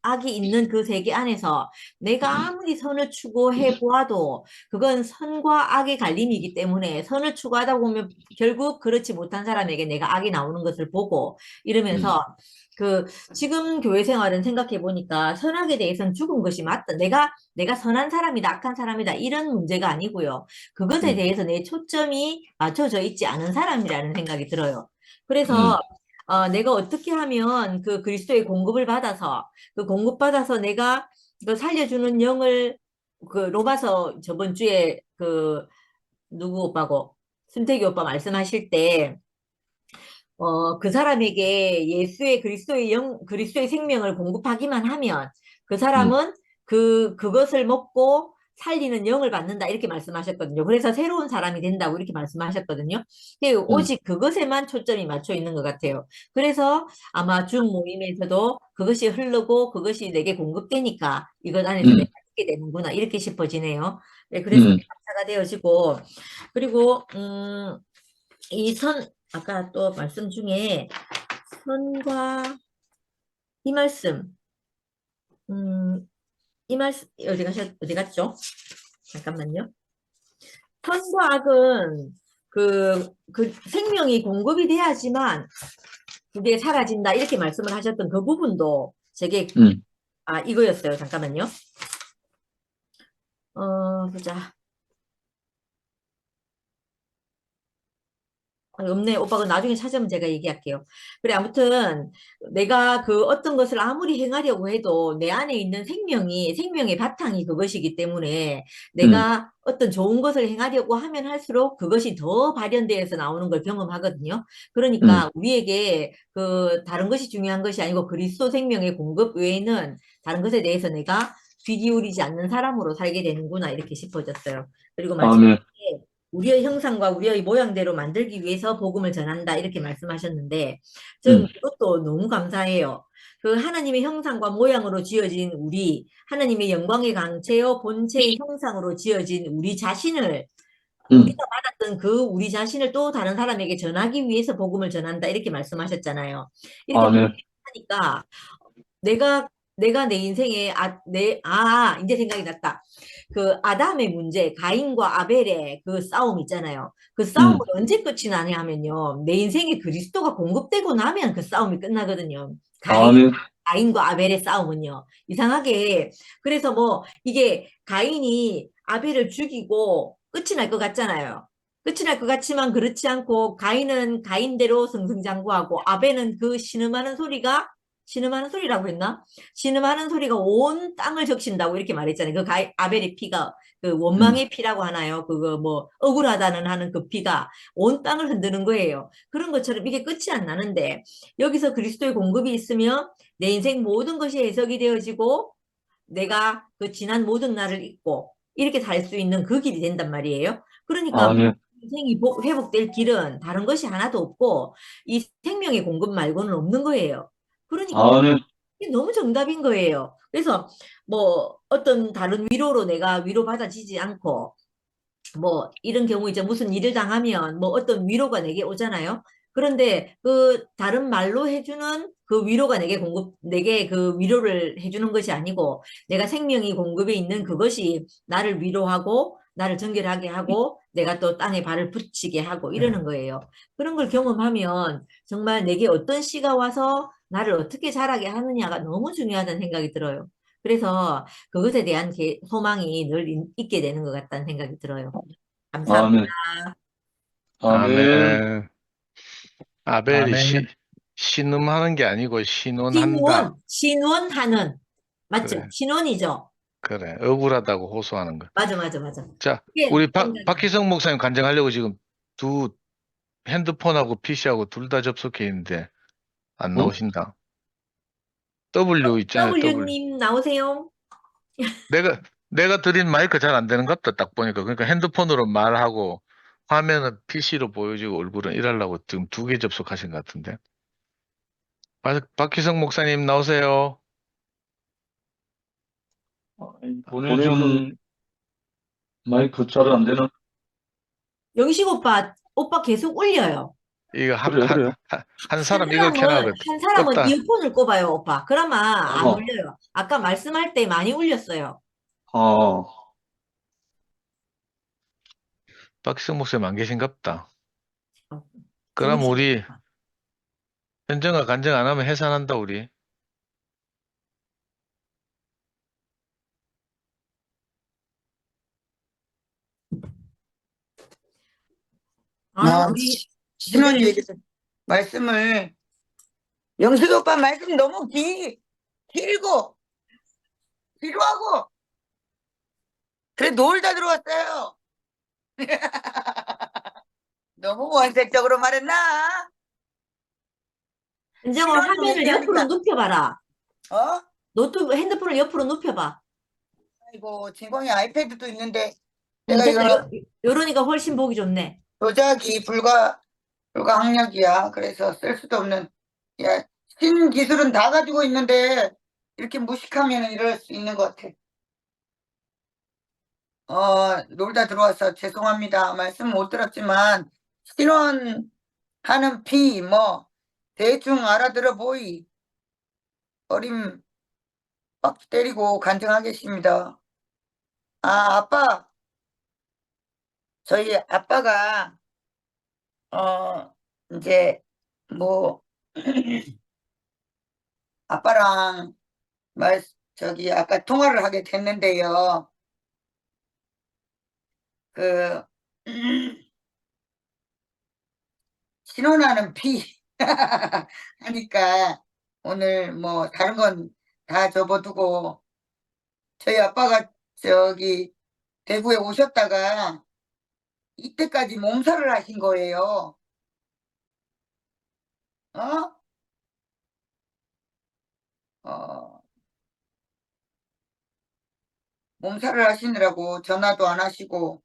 악이 있는 그 세계 안에서 내가 아무리 선을 추구해 보아도 그건 선과 악의 갈림이기 때문에 선을 추구하다 보면 결국 그렇지 못한 사람에게 내가 악이 나오는 것을 보고 이러면서 지금 교회 생활은 생각해 보니까 선악에 대해서는 죽은 것이 맞다. 내가 선한 사람이다, 악한 사람이다. 이런 문제가 아니고요. 그것에 대해서 내 초점이 맞춰져 있지 않은 사람이라는 생각이 들어요. 그래서 내가 어떻게 하면 그 그리스도의 공급을 받아서 그 공급받아서 내가 그 살려주는 영을 그 로마서 저번 주에 그 누구 오빠고 순택이 오빠 말씀하실 때 그 사람에게 예수의 그리스도의 생명을 공급하기만 하면 그 사람은 그것을 먹고 살리는 영을 받는다 이렇게 말씀하셨거든요. 그래서 새로운 사람이 된다고 이렇게 말씀하셨거든요. 오직 그것에만 초점이 맞춰 있는 것 같아요. 그래서 아마 줌 모임에서도 그것이 흐르고 그것이 내게 공급되니까 이것 안에서 내가 있게 되는구나 이렇게 싶어지네요. 네, 그래서 감사가 되어지고 그리고 아까 또 말씀 중에 선과 이 말씀, 이 말씀, 어디 갔죠? 잠깐만요. 선과 악은 그 생명이 공급이 돼야지만 그게 사라진다. 이렇게 말씀을 하셨던 그 부분도 제게, 이거였어요. 잠깐만요. 보자. 없네. 오빠가 나중에 찾으면 제가 얘기할게요. 그래, 아무튼 내가 그 어떤 것을 아무리 행하려고 해도 내 안에 있는 생명의 바탕이 그것이기 때문에 내가 어떤 좋은 것을 행하려고 하면 할수록 그것이 더 발현되어서 나오는 걸 경험하거든요. 그러니까 우리에게 그 다른 것이 중요한 것이 아니고 그리스도 생명의 공급 외에는 다른 것에 대해서 내가 귀 기울이지 않는 사람으로 살게 되는구나 이렇게 싶어졌어요. 그리고 마지막에 우리의 형상과 우리의 모양대로 만들기 위해서 복음을 전한다 이렇게 말씀하셨는데 저는 그것도 너무 감사해요. 그 하나님의 형상과 모양으로 지어진 하나님의 영광의 강체요 본체의 형상으로 지어진 우리 자신을 우리가 받았던 그 우리 자신을 또 다른 사람에게 전하기 위해서 복음을 전한다 이렇게 말씀하셨잖아요. 이렇게 하니까 내가 내 인생에 이제 생각이 났다. 그 아담의 문제, 가인과 아벨의 그 싸움 있잖아요. 그 싸움은 언제 끝이 나냐 하면요. 내 인생에 그리스도가 공급되고 나면 그 싸움이 끝나거든요. 가인과 아벨의 싸움은요. 이상하게 그래서 뭐 이게 가인이 아벨을 죽이고 끝이 날 것 같잖아요. 끝이 날 것 같지만 그렇지 않고 가인은 가인대로 승승장구하고 아벨은 그 신음하는 소리가 신음하는 소리라고 했나? 신음하는 소리가 온 땅을 적신다고 이렇게 말했잖아요. 그 아벨의 피가 그 원망의 피라고 하나요? 그거 뭐 억울하다는 하는 그 피가 온 땅을 흔드는 거예요. 그런 것처럼 이게 끝이 안 나는데 여기서 그리스도의 공급이 있으면 내 인생 모든 것이 해석이 되어지고 내가 그 지난 모든 날을 잊고 이렇게 살 수 있는 그 길이 된단 말이에요. 그러니까 네. 인생이 회복될 길은 다른 것이 하나도 없고 이 생명의 공급 말고는 없는 거예요. 그러니까 네. 이게 너무 정답인 거예요. 그래서 뭐 어떤 다른 위로로 내가 위로받아지지 않고 뭐 이런 경우 이제 무슨 일을 당하면 뭐 어떤 위로가 내게 오잖아요. 그런데 그 다른 말로 해주는 그 위로가 내게 그 위로를 해주는 것이 아니고 내가 생명이 공급에 있는 그것이 나를 위로하고 나를 정결하게 하고 내가 또 땅에 발을 붙이게 하고 이러는 거예요. 그런 걸 경험하면 정말 내게 어떤 시가 와서 나를 어떻게 자라게 하느냐가 너무 중요하다는 생각이 들어요. 그래서 그것에 대한 소망이 늘 있게 되는 것 같다는 생각이 들어요. 감사합니다. 아멘. 아멘. 아멘. 아벨이 신음하는 게 아니고 신원한다. 신원하는. 맞죠? 그래, 신원이죠? 그래. 억울하다고 호소하는 거. 맞아. 자, 이게 우리 생각이 박희성 목사님 간증하려고 지금 핸드폰하고 PC하고 둘 다 접속해 있는데 안 나오신다. W 있잖아요, W. W님 나오세요? 내가 드린 마이크 잘 안 되는 것 같다, 딱 보니까. 그러니까 핸드폰으로 말하고 화면은 PC로 보여지고 얼굴은 이러려고 지금 2개 접속하신 것 같은데. 박희성 목사님 나오세요. 보내준 마이크 잘 안 되나? 영식 오빠 계속 울려요. 이거 그래요? 한 사람 이걸 켜놔거든. 한 사람은 껐다. 이어폰을 꼽아요, 오빠. 그러면 안 어. 울려요. 아까 말씀할 때 많이 울렸어요. 박희성 목사님 안 계신갑다. 그럼 주무시- 우리 현정아 간증 안 하면 해산한다, 우리. 우리 신혼 얘기에서 말씀을 영숙 오빠 말씀 너무 길고 필요하고 그래 놀다 들어왔어요. 너무 원색적으로 말했나? 현정아 신혼 화면을 얘기하니까. 옆으로 눕혀봐라. 핸드폰을 옆으로 눕혀봐. 아이고 진공이 아이패드도 있는데 내가 됐다. 이거는 요러니까 훨씬 보기 좋네. 조작이 불가항력이야. 그래서 쓸 수도 없는 야, 신기술은 다 가지고 있는데 이렇게 무식하면 이럴 수 있는 것 같아. 놀다 들어와서 죄송합니다. 말씀 못 들었지만 신원하는 피 뭐 대충 알아들어 보이 어림 빡 때리고 간증하겠습니다. 아빠 저희 아빠가 이제 뭐 아빠랑 아까 통화를 하게 됐는데요. 신혼하는 피 하니까 오늘 뭐 다른 건 다 접어두고 저희 아빠가 대구에 오셨다가 이때까지 몸살을 하신 거예요. 몸살을 하시느라고 전화도 안 하시고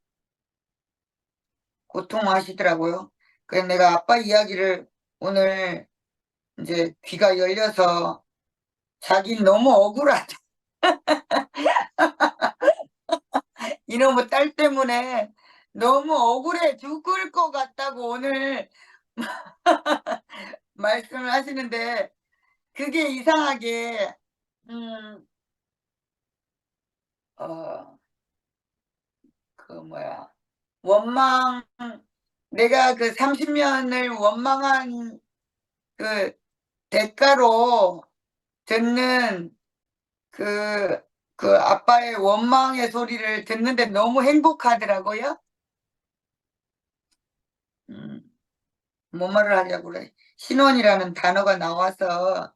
고통하시더라고요. 그래서 내가 아빠 이야기를 오늘 이제 귀가 열려서 자긴 너무 억울하다. 이놈의 딸 때문에 너무 억울해 죽을 것 같다고 오늘 말씀을 하시는데 그게 이상하게 내가 그 30년을 원망한 그 대가로 듣는 그 아빠의 원망의 소리를 듣는데 너무 행복하더라고요. 뭔 말을 하려고 그래. 신혼이라는 단어가 나와서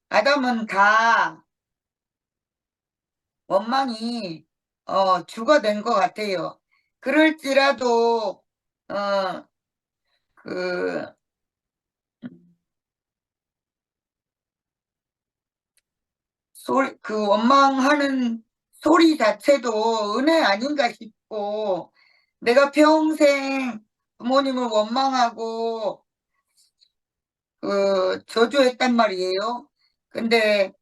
아담은 다 원망이 주가 된 것 같아요. 그럴지라도 그 그 원망하는 소리 자체도 은혜 아닌가 싶고, 내가 평생 부모님을 원망하고 저주했단 말이에요. 근데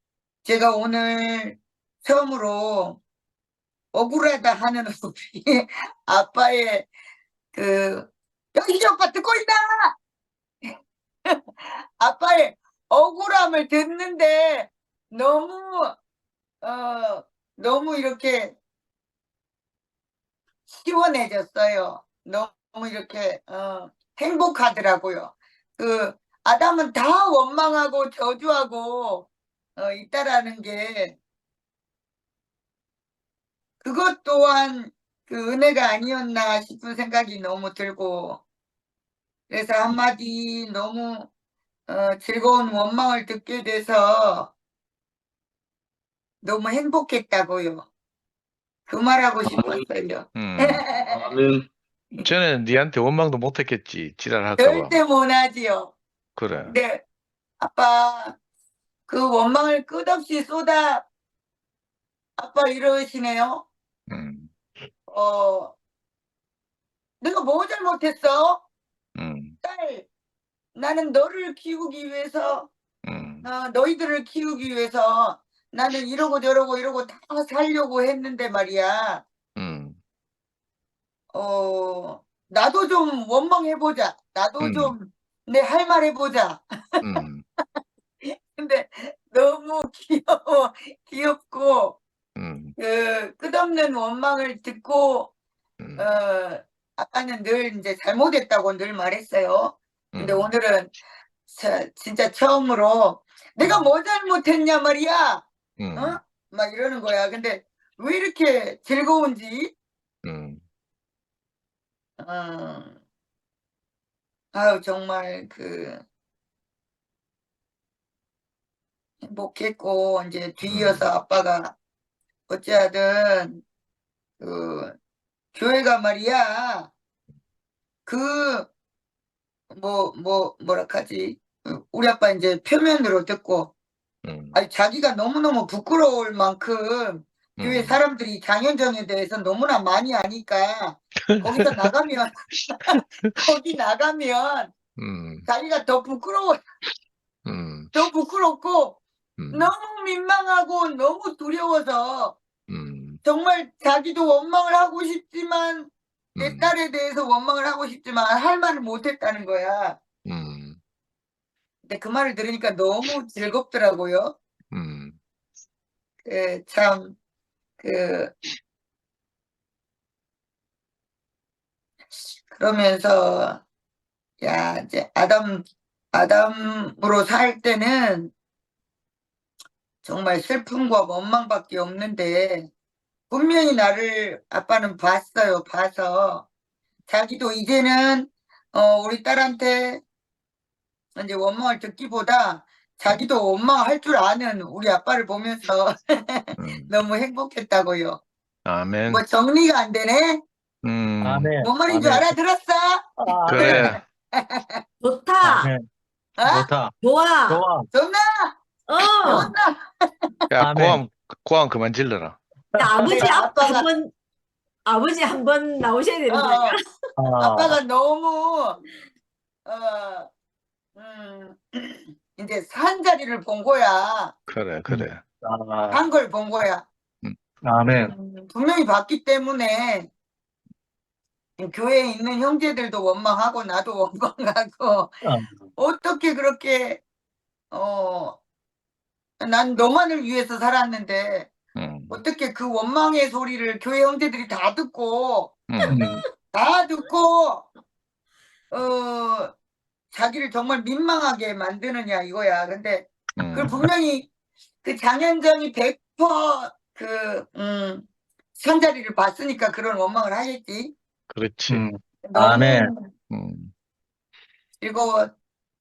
제가 오늘 처음으로 억울하다 하는 우리 아빠의 여기 오빠 듣고 있나? 아빠의 억울함을 듣는데 너무 너무 이렇게 시원해졌어요. 너무 이렇게 행복하더라고요. 아담은 다 원망하고 저주하고 있다라는 게, 그것 또한 그 은혜가 아니었나 싶은 생각이 너무 들고, 그래서 한마디 너무 즐거운 원망을 듣게 돼서 너무 행복했다고요. 그 말하고 싶었어요. 아멘. 쟤는 니한테 원망도 못했겠지. 지랄할까봐. 절대 못하지요. 그래. 근데 아빠 그 원망을 끝없이 아빠 이러시네요. 내가 뭐 잘못했어? 딸, 나는 너를 키우기 위해서, 너희들을 키우기 위해서 나는 이러고 저러고 이러고 다 살려고 했는데 말이야. 나도 좀 원망해보자. 나도 좀 내 할 말 해보자. 근데 너무 귀엽고, 끝없는 원망을 듣고, 아빠는 늘 이제 잘못했다고 늘 말했어요. 근데 오늘은 진짜 처음으로 내가 뭐 잘못했냐 말이야. 막 이러는 거야. 근데 왜 이렇게 즐거운지. 아유, 정말 행복했고, 이제 뒤이어서 아빠가 어찌하든 교회가 말이야, 뭐랄까지, 우리 아빠 이제 표면으로 듣고, 아니, 자기가 너무너무 부끄러울 만큼 교회 사람들이 장현정에 대해서 너무나 많이 아니까, 거기서 나가면, 거기 나가면, 자기가 더 부끄럽고, 너무 민망하고, 너무 두려워서, 정말 자기도 원망을 하고 싶지만, 내 딸에 대해서 원망을 하고 싶지만 할 말을 못했다는 거야. 근데 그 말을 들으니까 너무 즐겁더라고요. 참 그러면서 야, 이제 아담으로 살 때는 정말 슬픔과 원망밖에 없는데, 분명히 나를 아빠는 봤어요. 봐서 자기도 이제는 우리 딸한테 이제 원망을 듣기보다 자기도 원망할 줄 아는 우리 아빠를 보면서 너무 행복했다고요. 아멘. 뭐 정리가 안 되네. 아멘. 뭔 말인 줄 알아들었어? 그래. 좋다. 아멘. 어? 좋다. 좋아. 좋아. 좋나? 좋나? 야, 아멘. 고함 그만 질러라. 야, 아버지 내가 아버지 한번 나오셔야 되는 거야. 아빠가 너무 이제 산 자리를 본 거야. 그래. 한 걸 본 거야. 아멘. 분명히 봤기 때문에 교회에 있는 형제들도 원망하고 나도 원망하고, 어떻게 그렇게 난 너만을 위해서 살았는데 어떻게 그 원망의 소리를 교회 형제들이 다 듣고 자기를 정말 민망하게 만드느냐 이거야. 근데 그걸 분명히 그 장현정이 100% 산자리를 봤으니까 그런 원망을 하겠지. 그렇지. 너무 아멘. 즐거워.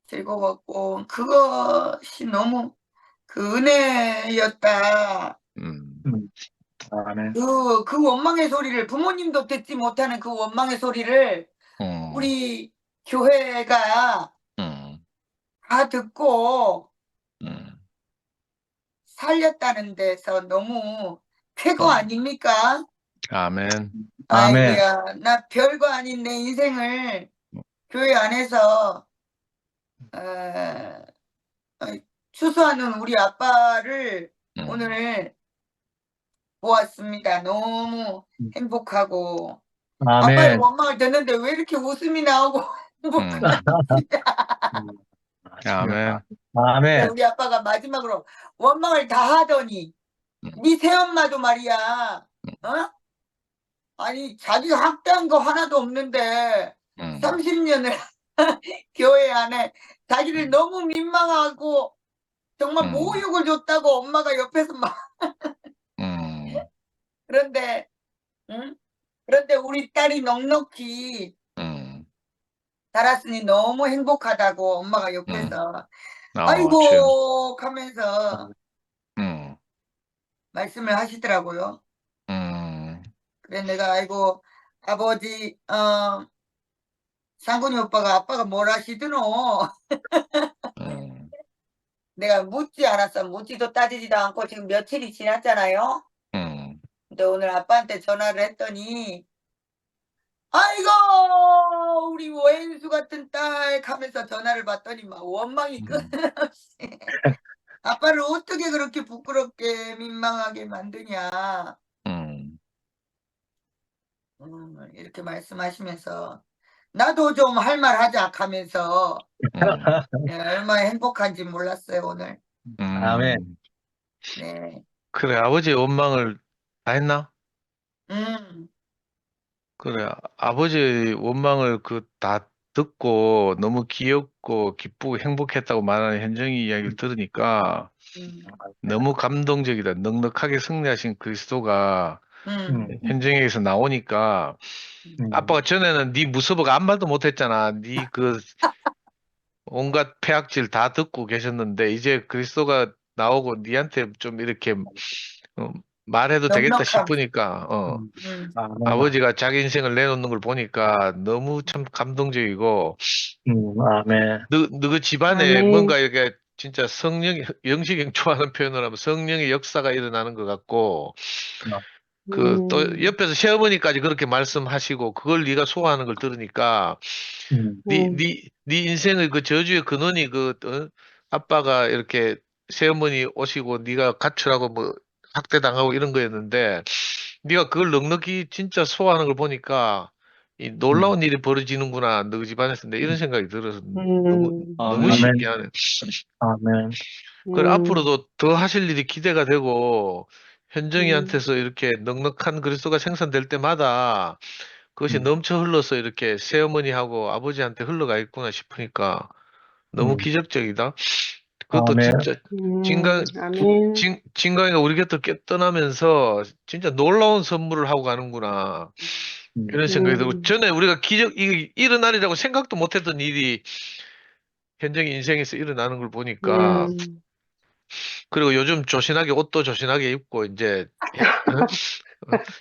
즐거웠고 그것이 너무 그 은혜였다. 아멘. 그 원망의 소리를 부모님도 듣지 못하는 그 원망의 소리를 우리 교회가 다 듣고 살렸다는 데서 너무 쾌거 아닙니까? 아멘. 아이고야, 나 별거 아닌 내 인생을 교회 안에서 추수하는 우리 아빠를 오늘 보았습니다. 너무 행복하고 아빠의 원망을 듣는데 왜 이렇게 웃음이 나오고 행복한지. 아멘. 우리 아빠가 마지막으로 원망을 다 하더니 네 새엄마도 말이야, 어? 아니 자기가 학대한 거 하나도 없는데 30년을 교회 안에 자기를 너무 민망하고 정말 모욕을 줬다고 엄마가 옆에서 막 그런데 응? 그런데 우리 딸이 넉넉히 자랐으니 너무 행복하다고 엄마가 옆에서 아이고 하면서 말씀을 하시더라고요. 그래 내가 아이고 아버지 상군이 오빠가 아빠가 뭘 하시드노? 내가 묻지 않았어. 묻지도 따지지도 않고 지금 며칠이 지났잖아요. 근데 오늘 아빠한테 전화를 했더니 아이고 우리 오행수 같은 딸 하면서 전화를 받더니 막 원망이 끊임없이 아빠를 어떻게 그렇게 부끄럽게 민망하게 만드냐 이렇게 말씀하시면서 나도 좀 할 말 하자 하면서 얼마나 행복한지 몰랐어요 오늘. 아멘. 네. 그래, 아버지의 원망을 다 했나? 그래, 아버지의 원망을 다 듣고 너무 귀엽고 기쁘고 행복했다고 말하는 현정이 이야기를 들으니까 너무 감동적이다. 넉넉하게 승리하신 그리스도가 현정에게서 나오니까 아빠가 전에는 네 무서워가 아무 말도 못했잖아. 네 온갖 폐악질 다 듣고 계셨는데 이제 그리스도가 나오고 니한테 좀 이렇게 말해도 되겠다 넉넉함. 싶으니까 아버지가 자기 인생을 내놓는 걸 보니까 너무 참 감동적이고 아멘. 너 집안에 아멘. 뭔가 이렇게 진짜 영식이 좋아하는 표현을 하면 성령의 역사가 일어나는 것 같고 또 옆에서 시어머니까지 그렇게 말씀하시고 그걸 네가 소화하는 걸 들으니까 네 인생의 그 저주의 근원이 아빠가 이렇게 시어머니 오시고 네가 가출하고 뭐 학대당하고 이런 거였는데 네가 그걸 넉넉히 진짜 소화하는 걸 보니까 이 놀라운 일이 벌어지는구나 너 집안에서 내 이런 생각이 들어서 너무 아멘. 신기하네. 아멘. 그래 앞으로도 더 하실 일이 기대가 되고 현정이한테서 이렇게 넉넉한 그리스도가 생산될 때마다 그것이 넘쳐 흘러서 이렇게 새어머니하고 아버지한테 흘러가 있구나 싶으니까 너무 기적적이다. 그것도 아멘. 진짜 아멘. 진강이가 우리 곁을 떠나면서 진짜 놀라운 선물을 하고 가는구나. 이런 생각이 들고 전에 우리가 이게 일어나리라고 생각도 못했던 일이 현정이 인생에서 일어나는 걸 보니까 그리고 요즘 조신하게 옷도 조신하게 입고 이제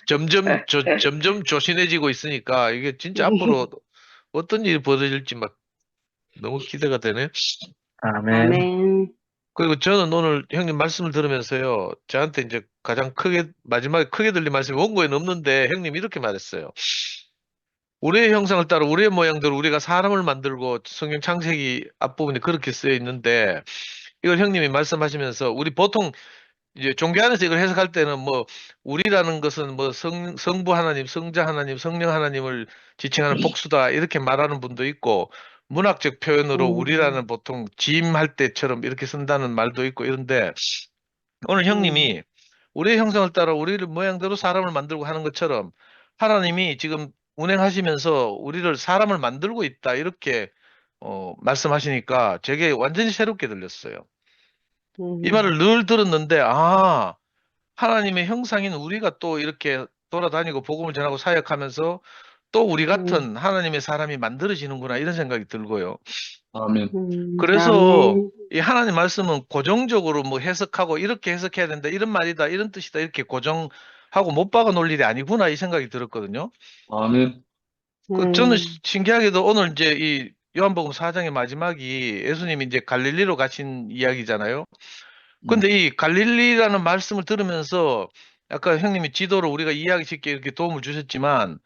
점점 조신해지고 있으니까 이게 진짜 앞으로 어떤 일이 벌어질지 막 너무 기대가 되네. 아멘. 아멘. 그리고 저는 오늘 형님 말씀을 들으면서요, 저한테 이제 가장 마지막에 크게 들린 말씀이 원고에는 없는데 형님 이렇게 말했어요. 우리의 형상을 따라 우리의 모양대로 우리가 사람을 만들고 성경 창세기 앞부분에 그렇게 쓰여 있는데 이걸 형님이 말씀하시면서 우리 보통 이제 종교 안에서 이걸 해석할 때는 뭐 우리라는 것은 뭐 성부 하나님, 성자 하나님, 성령 하나님을 지칭하는 복수다 이렇게 말하는 분도 있고 문학적 표현으로 우리라는 보통 지임할 때처럼 이렇게 쓴다는 말도 있고 이런데 오늘 형님이 우리의 형상을 따라 우리를 모양대로 사람을 만들고 하는 것처럼 하나님이 지금 운행하시면서 우리를 사람을 만들고 있다 이렇게 말씀하시니까 제게 완전히 새롭게 들렸어요. 이 말을 늘 들었는데 하나님의 형상인 우리가 또 이렇게 돌아다니고 복음을 전하고 사역하면서 또 우리 같은 하나님의 사람이 만들어지는구나 이런 생각이 들고요. 아멘. 그래서 아멘. 이 하나님 말씀은 고정적으로 뭐 해석하고 이렇게 해석해야 된다, 이런 말이다, 이런 뜻이다, 이렇게 고정하고 못 박아 놓을 일이 아니구나 이 생각이 들었거든요. 아멘. 저는 신기하게도 오늘 이제 이 요한복음 4장의 마지막이 예수님이 이제 갈릴리로 가신 이야기잖아요. 근데 이 갈릴리라는 말씀을 들으면서 아까 형님이 지도로 우리가 이해하기 쉽게 이렇게 도움을 주셨지만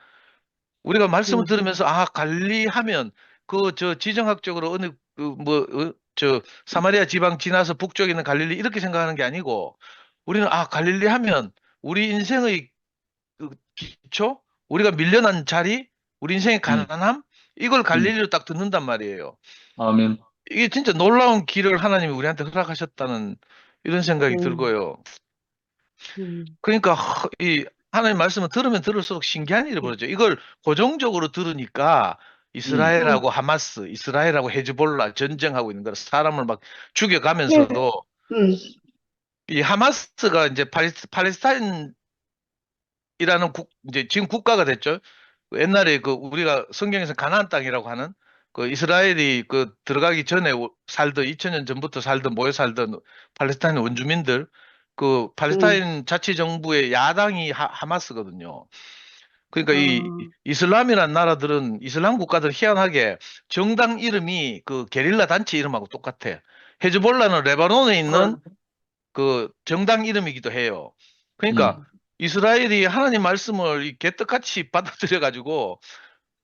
우리가 말씀을 들으면서 아, 갈릴리 하면 그 저 지정학적으로 어느 저 사마리아 지방 지나서 북쪽에 있는 갈릴리 이렇게 생각하는 게 아니고 우리는 아, 갈릴리 하면 우리 인생의 그 기초, 우리가 밀려난 자리, 우리 인생의 가난함, 이걸 갈릴리로 딱 듣는단 말이에요. 아멘. 이게 진짜 놀라운 길을 하나님이 우리한테 허락하셨다는 이런 생각이 들고요. 그러니까 이 하나님 말씀을 들으면 들을수록 신기한 일이 벌어져. 이걸 고정적으로 들으니까 이스라엘하고 하마스, 이스라엘하고 헤즈볼라 전쟁하고 있는 거라 사람을 막 죽여가면서도 이 하마스가 이제 팔레스타인 이라는 이제 지금 국가가 됐죠. 옛날에 그 우리가 성경에서 가나안 땅이라고 하는 그 이스라엘이 그 들어가기 전에 살던 2000년 전부터 살던 모여 살던 팔레스타인 원주민들 그 팔레스타인 자치정부의 야당이 하마스거든요. 그러니까 이 이슬람이라는 나라들은 이슬람 국가들 희한하게 정당 이름이 그 게릴라 단체 이름하고 똑같아. 헤즈볼라는 레바논에 있는 그 정당 이름이기도 해요. 그러니까 이스라엘이 하나님 말씀을 이 개떡같이 받아들여 가지고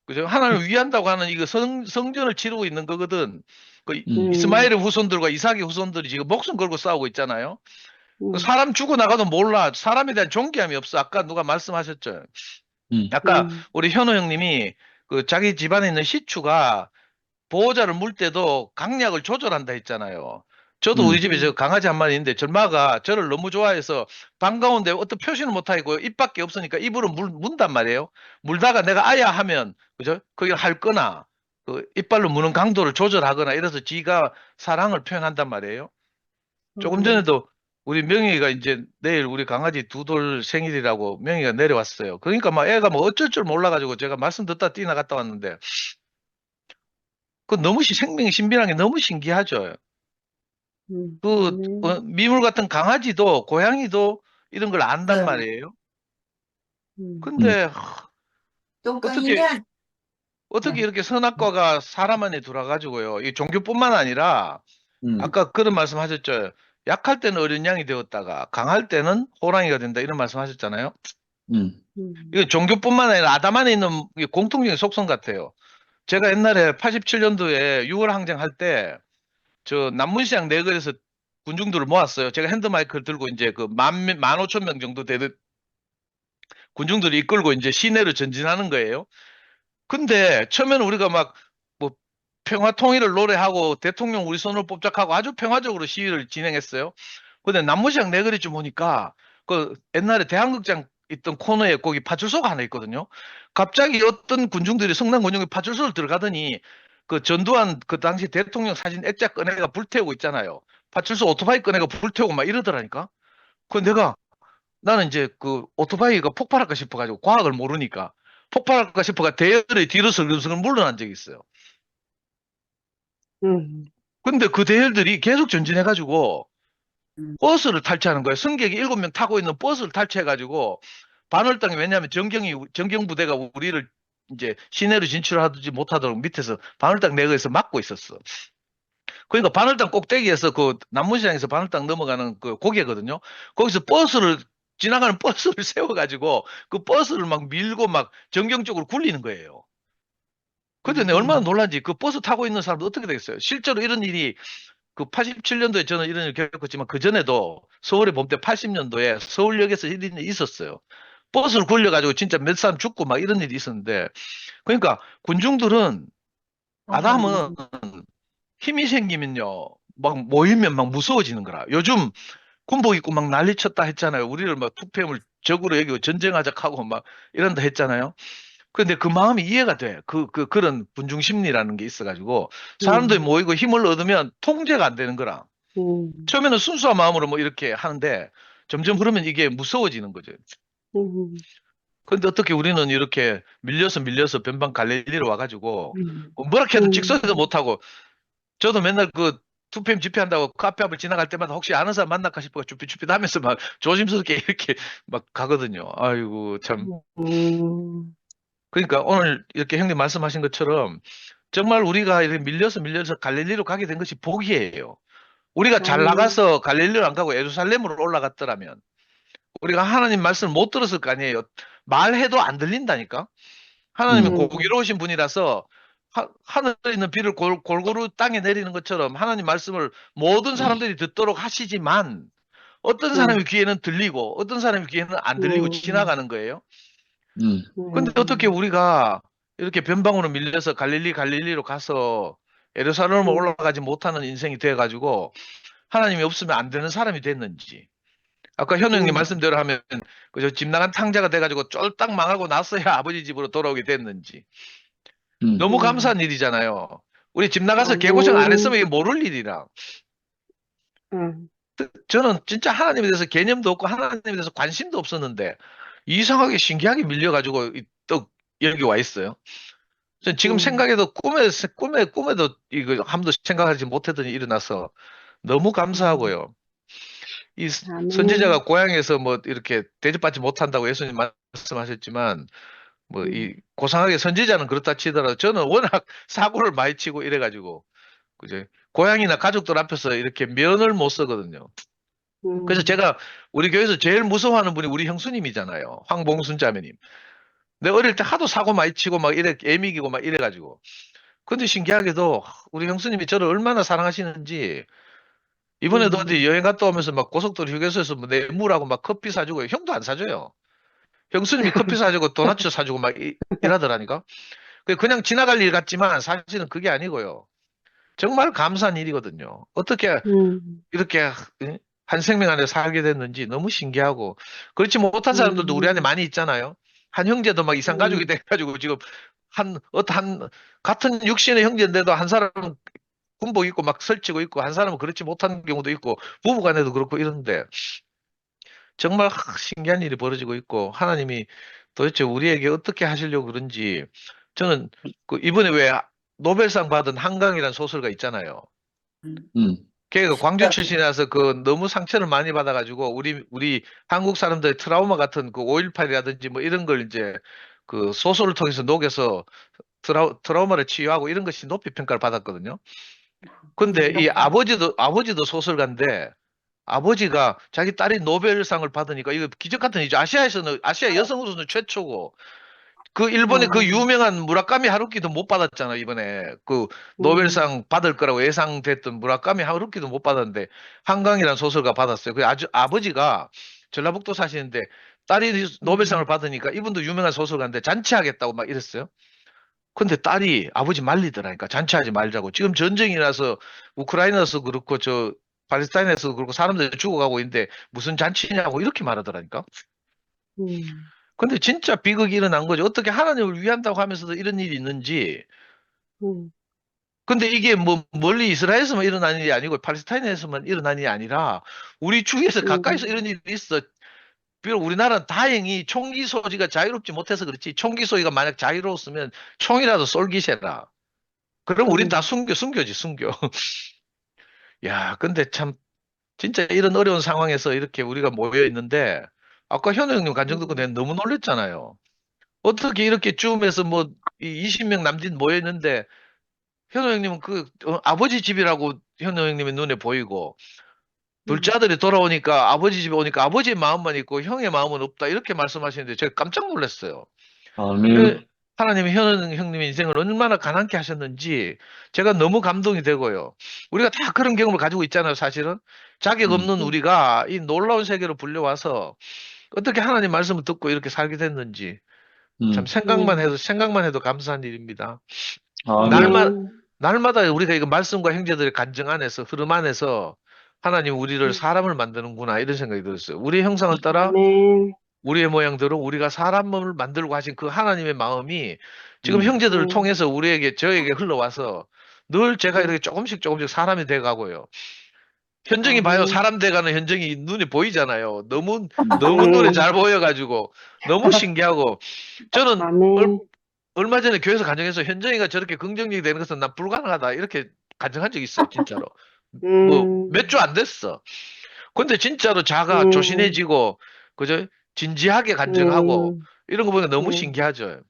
그죠? 하나님을 위한다고 하는 이거 성전을 치르고 있는 거거든. 그 이스마엘의 후손들과 이삭의 후손들이 지금 목숨 걸고 싸우고 있잖아요. 그 사람 죽어 나가도 몰라. 사람에 대한 존경함이 없어. 아까 누가 말씀하셨죠. 아까 우리 현호 형님이 그 자기 집안에 있는 시추가 보호자를 물 때도 강약을 조절한다 했잖아요. 저도 우리 집에 저 강아지 한 마리 있는데 절마가 저를 너무 좋아해서 반가운데 어떤 표시는 못하고 입밖에 없으니까 입으로 문단 말이에요. 물다가 내가 아야 하면 그죠? 그걸 할 거나 그 이빨로 무는 강도를 조절하거나 이래서 지가 사랑을 표현한단 말이에요. 조금 전에도 우리 명희가 이제 내일 우리 강아지 두 돌 생일이라고 명희가 내려왔어요. 그러니까 막 애가 뭐 어쩔 줄 몰라가지고 제가 말씀 듣다 뛰어나갔다 왔는데 그 너무 생명이 신비한 게 너무 신기하죠. 미물 같은 강아지도 고양이도 이런 걸 안단 말이에요. 근데 어떻게 이렇게 선악과가 사람 안에 들어가지고요. 이 종교뿐만 아니라 아까 그런 말씀 하셨죠. 약할 때는 어린 양이 되었다가 강할 때는 호랑이가 된다 이런 말씀 하셨잖아요. 이거 종교뿐만 아니라 아담 안에 있는 공통적인 속성 같아요. 제가 옛날에 87년도에 6월 항쟁 할 때 저 남문시장 내거리에서 군중들을 모았어요. 제가 핸드마이크를 들고 이제 그 15,000명 정도 되는 군중들을 이끌고 이제 시내로 전진하는 거예요. 근데 처음에는 우리가 막 뭐 평화 통일을 노래하고 대통령 우리 손으로 뽑자하고 아주 평화적으로 시위를 진행했어요. 근데 남문시장 내거리쯤 오니까 그 옛날에 대한극장 있던 코너에 거기 파출소가 하나 있거든요. 갑자기 어떤 군중들이 성남 군중이 파출소를 들어가더니 그 전두환 그 당시 대통령 사진 액자 꺼내가 불태우고 있잖아요. 파출소 오토바이 꺼내가 불태우고 막 이러더라니까. 그 나는 이제 그 오토바이가 폭발할까 싶어가지고 과학을 모르니까 폭발할까 싶어가 대열의 뒤로 슬금슬금 물러난 적이 있어요. 근데 그 대열들이 계속 전진해가지고 버스를 탈취하는 거예요. 승객이 7명 타고 있는 버스를 탈취해가지고 반월당에 왜냐하면 정경부대가 우리를 이제 시내로 진출하지 못하도록 밑에서 반월당 내거에서 막고 있었어. 그러니까 반월당 꼭대기에서 그 남문시장에서 반월당 넘어가는 그 고개거든요. 거기서 지나가는 버스를 세워가지고 그 버스를 막 밀고 막 정경 쪽으로 굴리는 거예요. 근데 내가 얼마나 놀란지 그 버스 타고 있는 사람도 어떻게 되겠어요? 실제로 이런 일이 그 87년도에 저는 이런 일을 겪었지만 그 전에도 서울에 봄때 80년도에 서울역에서 이런 일이 있었어요. 버스를 굴려가지고 진짜 몇 사람 죽고 막 이런 일이 있었는데 그러니까 군중들은 아담은 힘이 생기면요 막 모이면 막 무서워지는 거라. 요즘 군복 입고 막 난리 쳤다 했잖아요. 우리를 막 투표물 적으로 여기고 전쟁하자 하고 막 이런다 했잖아요. 근데 그 마음이 이해가 돼. 그런 군중 심리라는 게 있어가지고 사람들이 모이고 힘을 얻으면 통제가 안 되는 거라. 처음에는 순수한 마음으로 뭐 이렇게 하는데 점점 그러면 이게 무서워지는 거죠. 근데 어떻게 우리는 이렇게 밀려서 변방 갈릴리로 와가지고 음. 뭐라 해도 음. 직선도 못하고 저도 맨날 그 2PM 집회한다고 그 앞에 지나갈 때마다 혹시 아는 사람 만날까 싶어 쭈삣쭈삣 하면서 막 조심스럽게 이렇게 막 가거든요. 아이고 참. 음. 그러니까 오늘 이렇게 형님 말씀하신 것처럼 정말 우리가 이렇게 밀려서 갈릴리로 가게 된 것이 복이에요. 우리가 잘 아멘. 나가서 갈릴리로 안 가고 예루살렘으로 올라갔더라면 우리가 하나님 말씀을 못 들었을 거 아니에요. 말해도 안 들린다니까. 하나님은 음. 공의로우신 분이라서 하늘에 있는 비를 골고루 땅에 내리는 것처럼 하나님 말씀을 모든 사람들이 듣도록 하시지만 어떤 사람의 귀에는 들리고 어떤 사람의 귀에는 안 들리고 지나가는 거예요. 근데 어떻게 우리가 이렇게 변방으로 밀려서 갈릴리로 가서 예루살렘으로 올라가지 못하는 인생이 돼가지고 하나님이 없으면 안 되는 사람이 됐는지. 아까 현우 형님 말씀대로 하면 그저 집 나간 탕자가 돼가지고 쫄딱 망하고 나서야 아버지 집으로 돌아오게 됐는지. 너무 감사한 일이잖아요. 우리 집 나가서 개고생 안 했으면 이게 모를 일이라. 저는 진짜 하나님에 대해서 개념도 없고 하나님에 대해서 관심도 없었는데 이상하게 신기하게 밀려가지고 또 여기 와 있어요. 전 지금 생각해도 꿈에도 이거 한번도 생각하지 못했던 일이 일어나서 너무 감사하고요. 이 아멘. 선지자가 고향에서 뭐 이렇게 대접받지 못한다고 예수님 말씀하셨지만 뭐 이 고상하게 선지자는 그렇다 치더라도 저는 워낙 사고를 많이 치고 이래가지고 그제 고향이나 가족들 앞에서 이렇게 면을 못 쓰거든요. 그래서 제가 우리 교회에서 제일 무서워하는 분이 우리 형수님이잖아요. 황봉순 자매님. 내가 어릴 때 하도 사고 많이 치고 막 이래 애미기고 막 이래가지고. 근데 신기하게도 우리 형수님이 저를 얼마나 사랑하시는지 이번에도 어디 여행 갔다 오면서 막 고속도로 휴게소에서 뭐 뇌물하고 막 커피 사주고 형도 안 사줘요. 형수님이 커피 사주고 도넛 사주고 막 이러더라니까. 그냥 지나갈 일 같지만 사실은 그게 아니고요. 정말 감사한 일이거든요. 어떻게 이렇게 한 생명 안에 살게 됐는지 너무 신기하고 그렇지 못한 사람들도 우리 안에 많이 있잖아요. 한 형제도 막 이상 가족이 돼가지고 지금 한 같은 육신의 형제인데도 한 사람은 군복 입고 막 설치고 있고 한 사람은 그렇지 못한 경우도 있고 부부간에도 그렇고 이런데 정말 신기한 일이 벌어지고 있고 하나님이 도대체 우리에게 어떻게 하시려고 그런지 저는 그 이번에 왜 노벨상 받은 한강이라는 소설가 있잖아요. 걔가 광주 출신이라서 그 너무 상처를 많이 받아가지고 우리 한국 사람들의 트라우마 같은 그 5.18이라든지 뭐 이런 걸 이제 그 소설을 통해서 녹여서 트라우마를 치유하고 이런 것이 높이 평가를 받았거든요. 근데 이 아버지도 소설가인데 아버지가 자기 딸이 노벨상을 받으니까 이거 기적 같은 일이죠. 아시아 여성으로서는 최초고 그 일본의 그 유명한 무라카미 하루키도 못 받았잖아 이번에 그 노벨상 받을 거라고 예상됐던 무라카미 하루키도 못 받았는데 한강이라는 소설가 받았어요. 그 아버지가 전라북도 사시는데 딸이 노벨상을 받으니까 이분도 유명한 소설가인데 잔치하겠다고 막 이랬어요. 근데 딸이 아버지 말리더라니까 잔치하지 말자고. 지금 전쟁이 나서 우크라이나에서 그렇고 저 팔레스타인에서 그렇고 사람들이 죽어가고 있는데 무슨 잔치냐고 이렇게 말하더라니까. 근데 진짜 비극이 일어난 거죠. 어떻게 하나님을 위한다고 하면서도 이런 일이 있는지. 근데 이게 뭐 멀리 이스라엘에서만 일어난 일이 아니고 팔레스타인에서만 일어난 일이 아니라 우리 주위에서 가까이서 이런 일이 있어. 비록 우리나라는 다행히 총기 소지가 자유롭지 못해서 그렇지 총기 소지가 만약 자유로웠으면 총이라도 쏠기세라. 그럼 우린 다 순교지 순교. 야, 근데 참 진짜 이런 어려운 상황에서 이렇게 우리가 모여 있는데 아까 현우 형님 간증 듣고 내가 너무 놀랬잖아요. 어떻게 이렇게 줌에서 뭐 20명 남짓 모여 있는데 현우 형님은 아버지 집이라고 현우 형님의 눈에 보이고 둘째 아들이 돌아오니까 아버지 집에 오니까 아버지의 마음만 있고 형의 마음은 없다 이렇게 말씀하시는데 제가 깜짝 놀랐어요. 아멘. 하나님이 현우 형님의 인생을 얼마나 가난케 하셨는지 제가 너무 감동이 되고요. 우리가 다 그런 경험을 가지고 있잖아요, 사실은. 자격 없는 우리가 이 놀라운 세계로 불려와서 어떻게 하나님 말씀을 듣고 이렇게 살게 됐는지 참 생각만 해도 감사한 일입니다. 아멘. 날마다 우리가 이거 말씀과 형제들의 간증 안에서 흐름 안에서 하나님 우리를 사람을 만드는구나 이런 생각이 들었어요. 우리의 형상을 따라 우리의 모양대로 우리가 사람을 만들고 하신 그 하나님의 마음이 지금 형제들을 통해서 저에게 흘러와서 늘 제가 이렇게 조금씩 사람이 돼가고요. 현정이 봐요. 아멘. 사람 돼가는 현정이 눈에 보이잖아요. 너무 눈에 잘 보여가지고 너무 신기하고 저는 아멘. 얼마 전에 교회에서 간증해서 현정이가 저렇게 긍정적이 되는 것은 난 불가능하다 이렇게 간증한 적 있어, 진짜로. 뭐 몇 주 안 됐어. 근데 진짜로 자가 조신해지고 그죠? 진지하게 간증하고 이런 거 보니까 너무 신기하죠.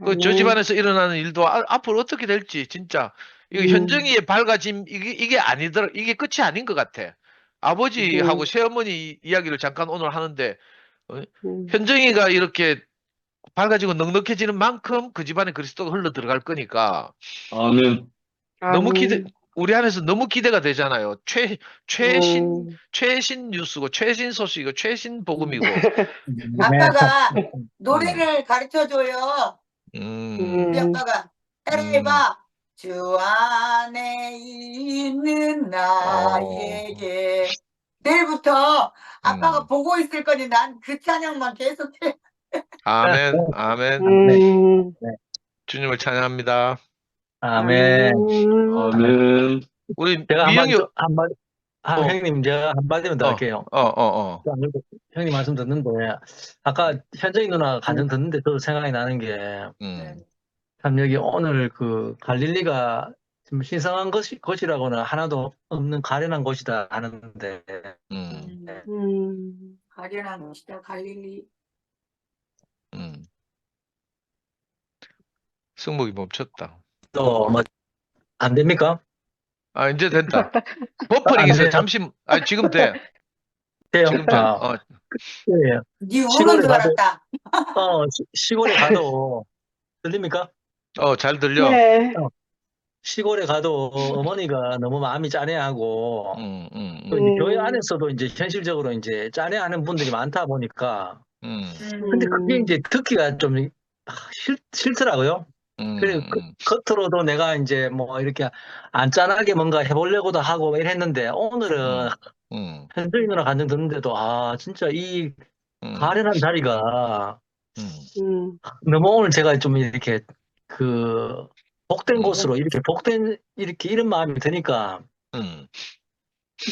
그 저 아멘. 집안에서 일어나는 일도 앞으로 어떻게 될지 진짜 이거 음. 현정이의 밝아짐 이게 아니더라. 이게 끝이 아닌 것 같아. 아버지하고 새어머니 이야기를 잠깐 오늘 하는데 어? 현정이가 이렇게 밝아지고 넉넉해지는 만큼 그 집안에 그리스도가 흘러 들어갈 거니까 아멘. 너무 아멘. 우리 안에서 너무 기대가 되잖아요. 최신 음. 최신 뉴스고 최신 소식이고 최신 복음이고. 아빠가 노래를 가르쳐줘요. 우리 음. 아빠가 따라해봐. 주 안에 있는 나에게. 내일부터 아빠가 보고 있을 거니 난 그 찬양만 계속해. 아멘, 아멘. 네. 주님을 찬양합니다. 아멘. 아멘. 우리 제가 미영이 한마디, 형님, 제가 한마디만 더 할게요. 형님 말씀 듣는데, 아까 현정이 누나 간증 듣는데 저도 생각이 나는 게, 참 여기 오늘 그 갈릴리가 좀 신성한 것이라고는 하나도 없는 가련한 곳이다 하는데, 가련한 곳이다, 갈릴리. 승목이 멈췄다. 또 뭐 안 됩니까? 아, 이제 된다. 버퍼링 있어요. 잠시, 지금 돼. 돼요? 지금 돼. 예. 네 우는 줄 알았다. 시골에 가도 들립니까? 잘 들려. 네. 시골에 가도 어머니가 너무 마음이 짠해하고 또 이제 교회 안에서도 이제 현실적으로 이제 짠해하는 분들이 많다 보니까 근데 그게 이제 듣기가 좀 싫더라고요. 그리고 겉으로도 내가 이제 뭐 이렇게 안 짠하게 뭔가 해보려고도 하고 이랬는데 오늘은 현정이 누나 간증 듣는데도 진짜 이 가련한 자리가 너무 오늘 제가 좀 이렇게 그 복된 곳으로 이렇게 이런 마음이 드니까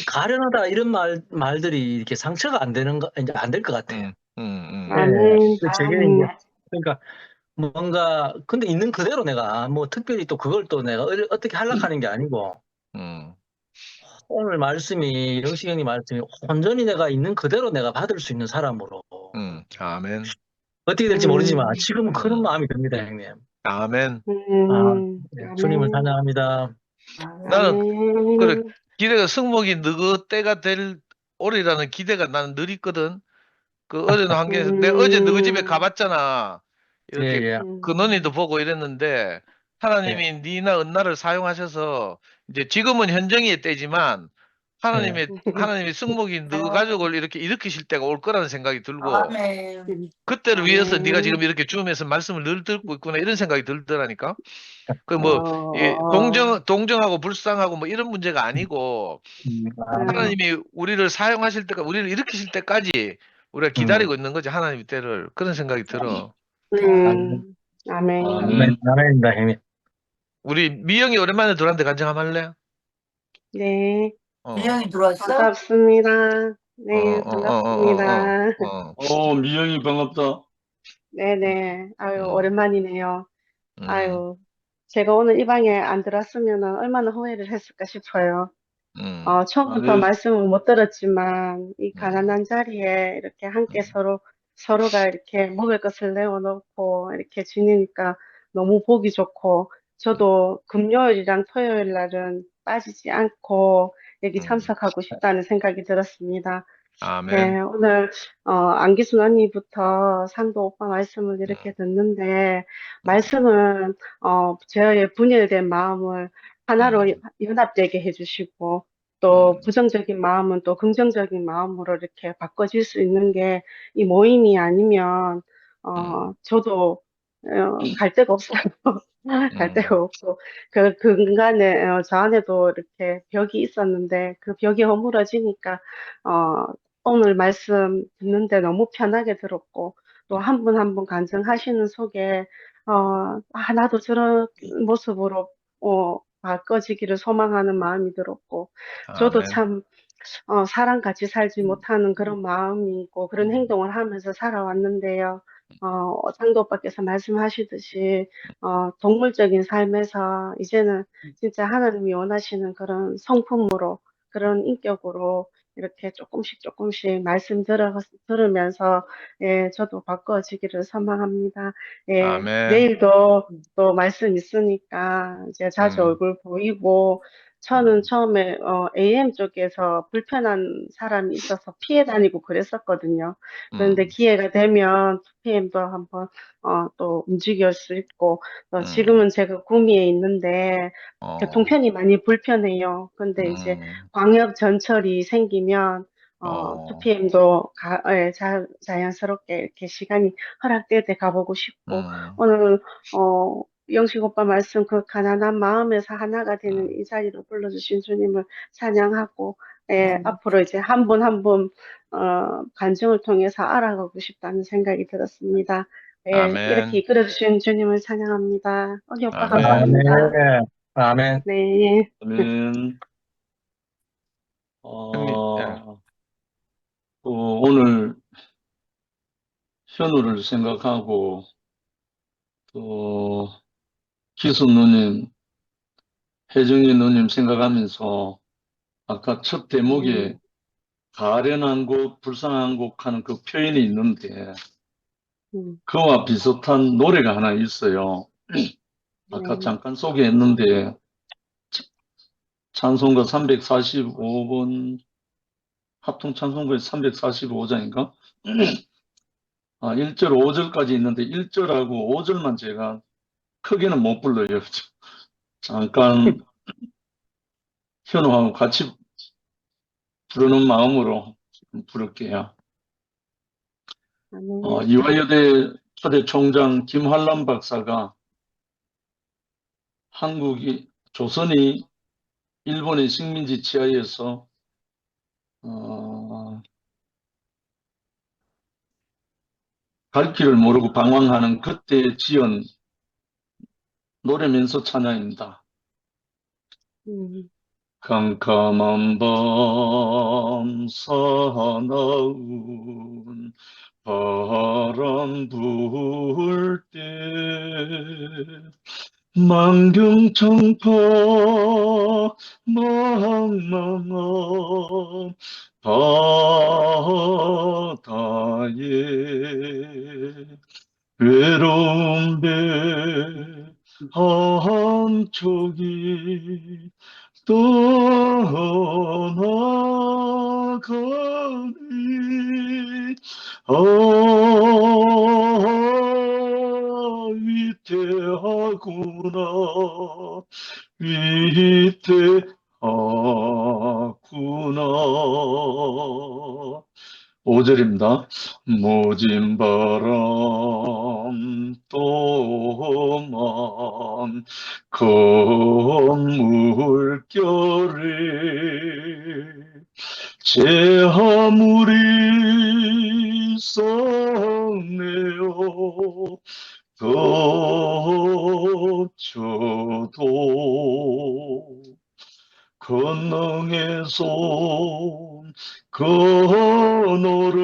가련하다 이런 말들이 이렇게 상처가 안 되는 거 이제 안 될 것 같아요. 아멘. 제게 이제 그러니까 뭔가 근데 있는 그대로 내가 뭐 특별히 또 그걸 또 내가 어떻게 하려고 게 아니고 오늘 말씀이 영식 형님 말씀이 온전히 내가 있는 그대로 내가 받을 수 있는 사람으로 아멘. 어떻게 될지 모르지만 지금은 그런 마음이 듭니다, 형님. 아멘. 주님을 찬양합니다. 나는 그래 기대가 승목이 너그 때가 될 오리라는 기대가 나는 늘 있거든. 그 어제는 한게 내가 어제 너희 집에 가봤잖아. 이렇게 근원이도 보고 이랬는데 하나님이 니나 은나를 사용하셔서 이제 지금은 현정이의 때지만 하나님이 승목이 너 가족을 이렇게 일으키실 때가 올 거라는 생각이 들고 그때를 위해서 네가 지금 이렇게 줌에서 말씀을 늘 듣고 있구나 이런 생각이 들더라니까. 그 뭐 동정하고 불쌍하고 뭐 이런 문제가 아니고 하나님이 우리를 사용하실 때까지 우리를 일으키실 때까지 우리가 기다리고 있는 거지 하나님의 때를 그런 생각이 들어. 아멘. 아멘입니다, 형님. 우리 미영이 오랜만에 들어왔는데 간증 한번 할래? 네. 미영이 들어왔어? 반갑습니다. 네, 반갑습니다. 미영이 반갑다. 네네. 아유, 오랜만이네요. 아유, 제가 오늘 이 방에 안 들어왔으면 얼마나 후회를 했을까 싶어요. 처음부터 말씀을 못 들었지만, 이 가난한 자리에 이렇게 함께 서로가 이렇게 먹을 것을 내어놓고 이렇게 지내니까 너무 보기 좋고, 저도 금요일이랑 토요일 날은 빠지지 않고 여기 참석하고 싶다는 생각이 들었습니다. 아멘. 네, 오늘, 안기순 언니부터 상도 오빠 말씀을 이렇게 듣는데, 말씀은, 저의 분열된 마음을 하나로 연합되게 해주시고, 또 부정적인 마음은 또 긍정적인 마음으로 이렇게 바꿔질 수 있는 게 이 모임이 아니면, 저도, 갈 데가 없어요. 갈 데가 없고, 그 인간에, 저 안에도 이렇게 벽이 있었는데, 그 벽이 허물어지니까, 오늘 말씀 듣는데 너무 편하게 들었고, 또 한 분 한 분 간증하시는 속에, 나도 저런 모습으로, 바꿔지기를 소망하는 마음이 들었고, 저도 아멘. 참 사람 같이 살지 못하는 그런 마음이고 그런 행동을 하면서 살아왔는데요. 장도 오빠께서 말씀하시듯이 동물적인 삶에서 이제는 진짜 하나님이 원하시는 그런 성품으로 그런 인격으로 이렇게 조금씩 조금씩 들으면서 예, 저도 바꿔지기를 소망합니다. 예, 아멘. 내일도 또 말씀 있으니까 이제 자주 음, 얼굴 보이고 저는 처음에 AM 쪽에서 불편한 사람이 있어서 피해 다니고 그랬었거든요. 그런데 음, 기회가 되면 2PM도 한번 또 움직일 수 있고 또 음, 지금은 제가 구미에 있는데 어, 교통편이 많이 불편해요. 근데 이제 음, 광역 전철이 생기면 어, 2PM도 자연스럽게 이렇게 시간이 허락될 때 가보고 싶고 음, 오늘 영식 오빠 말씀 그 가난한 마음에서 하나가 되는 음, 이 자리로 불러주신 주님을 찬양하고 예, 아멘. 앞으로 이제 한 분 한 분 간증을 통해서 알아가고 싶다는 생각이 들었습니다. 예, 이렇게 아멘. 이끌어주신 주님을 찬양합니다. 언니 오빠 아멘. 감사합니다. 아멘. 아멘. 네. 아멘. 형님, 예. 오늘 현우를 생각하고 또 기수 누님, 혜정이 누님 생각하면서 아까 첫 대목에 가련한 곳, 불쌍한 곳 하는 그 표현이 있는데 그와 비슷한 노래가 하나 있어요. 아까 네. 잠깐 소개했는데 찬송가 345번 합통 찬송가의 345장인가? 1절, 5절까지 있는데 1절하고 5절만 제가 크게는 못 불러요. 잠깐 현우하고 같이 부르는 마음으로 부를게요. 아멘. 이화여대 초대 총장 김환란 박사가 조선이 일본의 식민지 치하에서 갈 길을 모르고 방황하는 그때 지은 노래면서 찬양입니다. 캄캄한 밤 사나운 바람 불 때 만경청파 망망한 바다에 외로운 배 한 척이 떠나가니 위태하구나 위태하구나 5절입니다. 모진 바람 또만 건물결에 제 아무리 썩네요 덮쳐도 권능의 손 그너를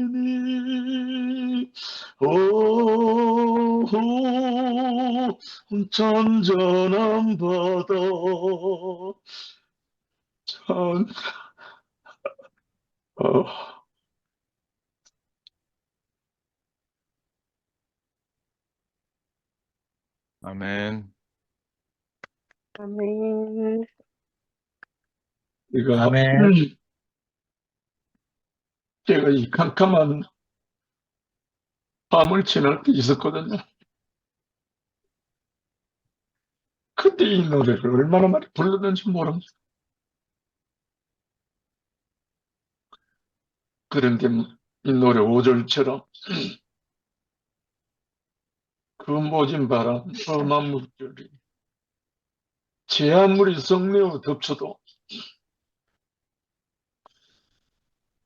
저으시니 오 잔잔한 바다 참 아멘. 아멘. 제가 아멘. 제가 이 캄캄한 밤을 지날 때 있었거든요. 그때 이 노래를 얼마나 많이 불렀는지 모릅니다. 그런데 이 노래 5절처럼 그 모진 바람 험한 물결이 제 아무리 성내어 덮쳐도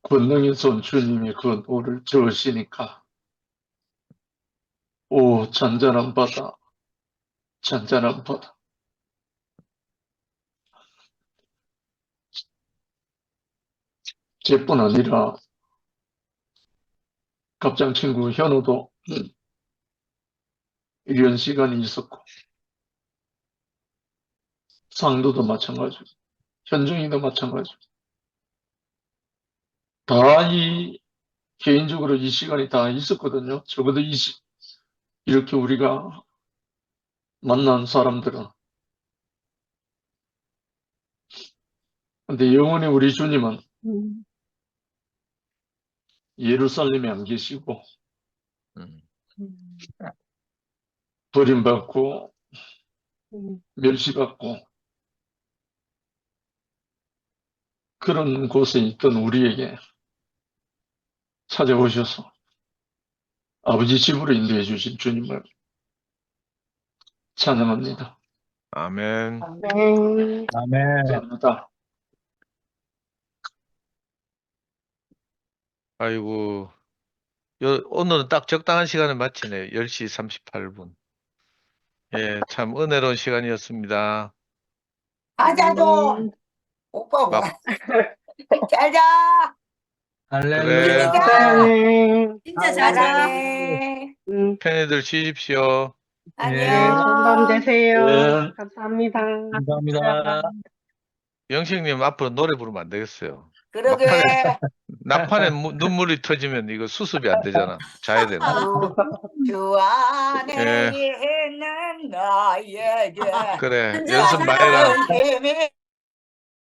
권능의 손 주님이 그 노를 저으시니까 오, 잔잔한 바다, 잔잔한 바다. 쟤뿐 아니라 갑장 친구 현우도 이런 시간이 있었고, 상도도 마찬가지고, 현정이도 마찬가지고, 개인적으로 이 시간이 다 있었거든요. 적어도 이렇게 우리가 만난 사람들은. 근데 영원히 우리 주님은 예루살렘에 안 계시고, 버림받고, 멸시받고, 그런 곳에 있던 우리에게 찾아오셔서 아버지 집으로 인도해 주신 주님을 찬양합니다. 아멘. 아멘. 감사합니다. 아이고, 오늘은 딱 적당한 시간을 마치네. 10시 38분. 예, 참 은혜로운 시간이었습니다. 자자도 오빠 와. 자자. 그래, 진짜 진짜 자자. 사랑해. 편히들 쉬십시오. 안녕. 좋은 밤 되세요. 네. 감사합니다. 감사합니다. 영식님 앞으로 노래 부르면 안 되겠어요. 그러게. nap판에 눈물이 터지면 이거 수습이 안 되잖아. 자야 되는. 주 안에 예. 있는 나에게 그래, 현주야, 연습 많이 해라. 힘이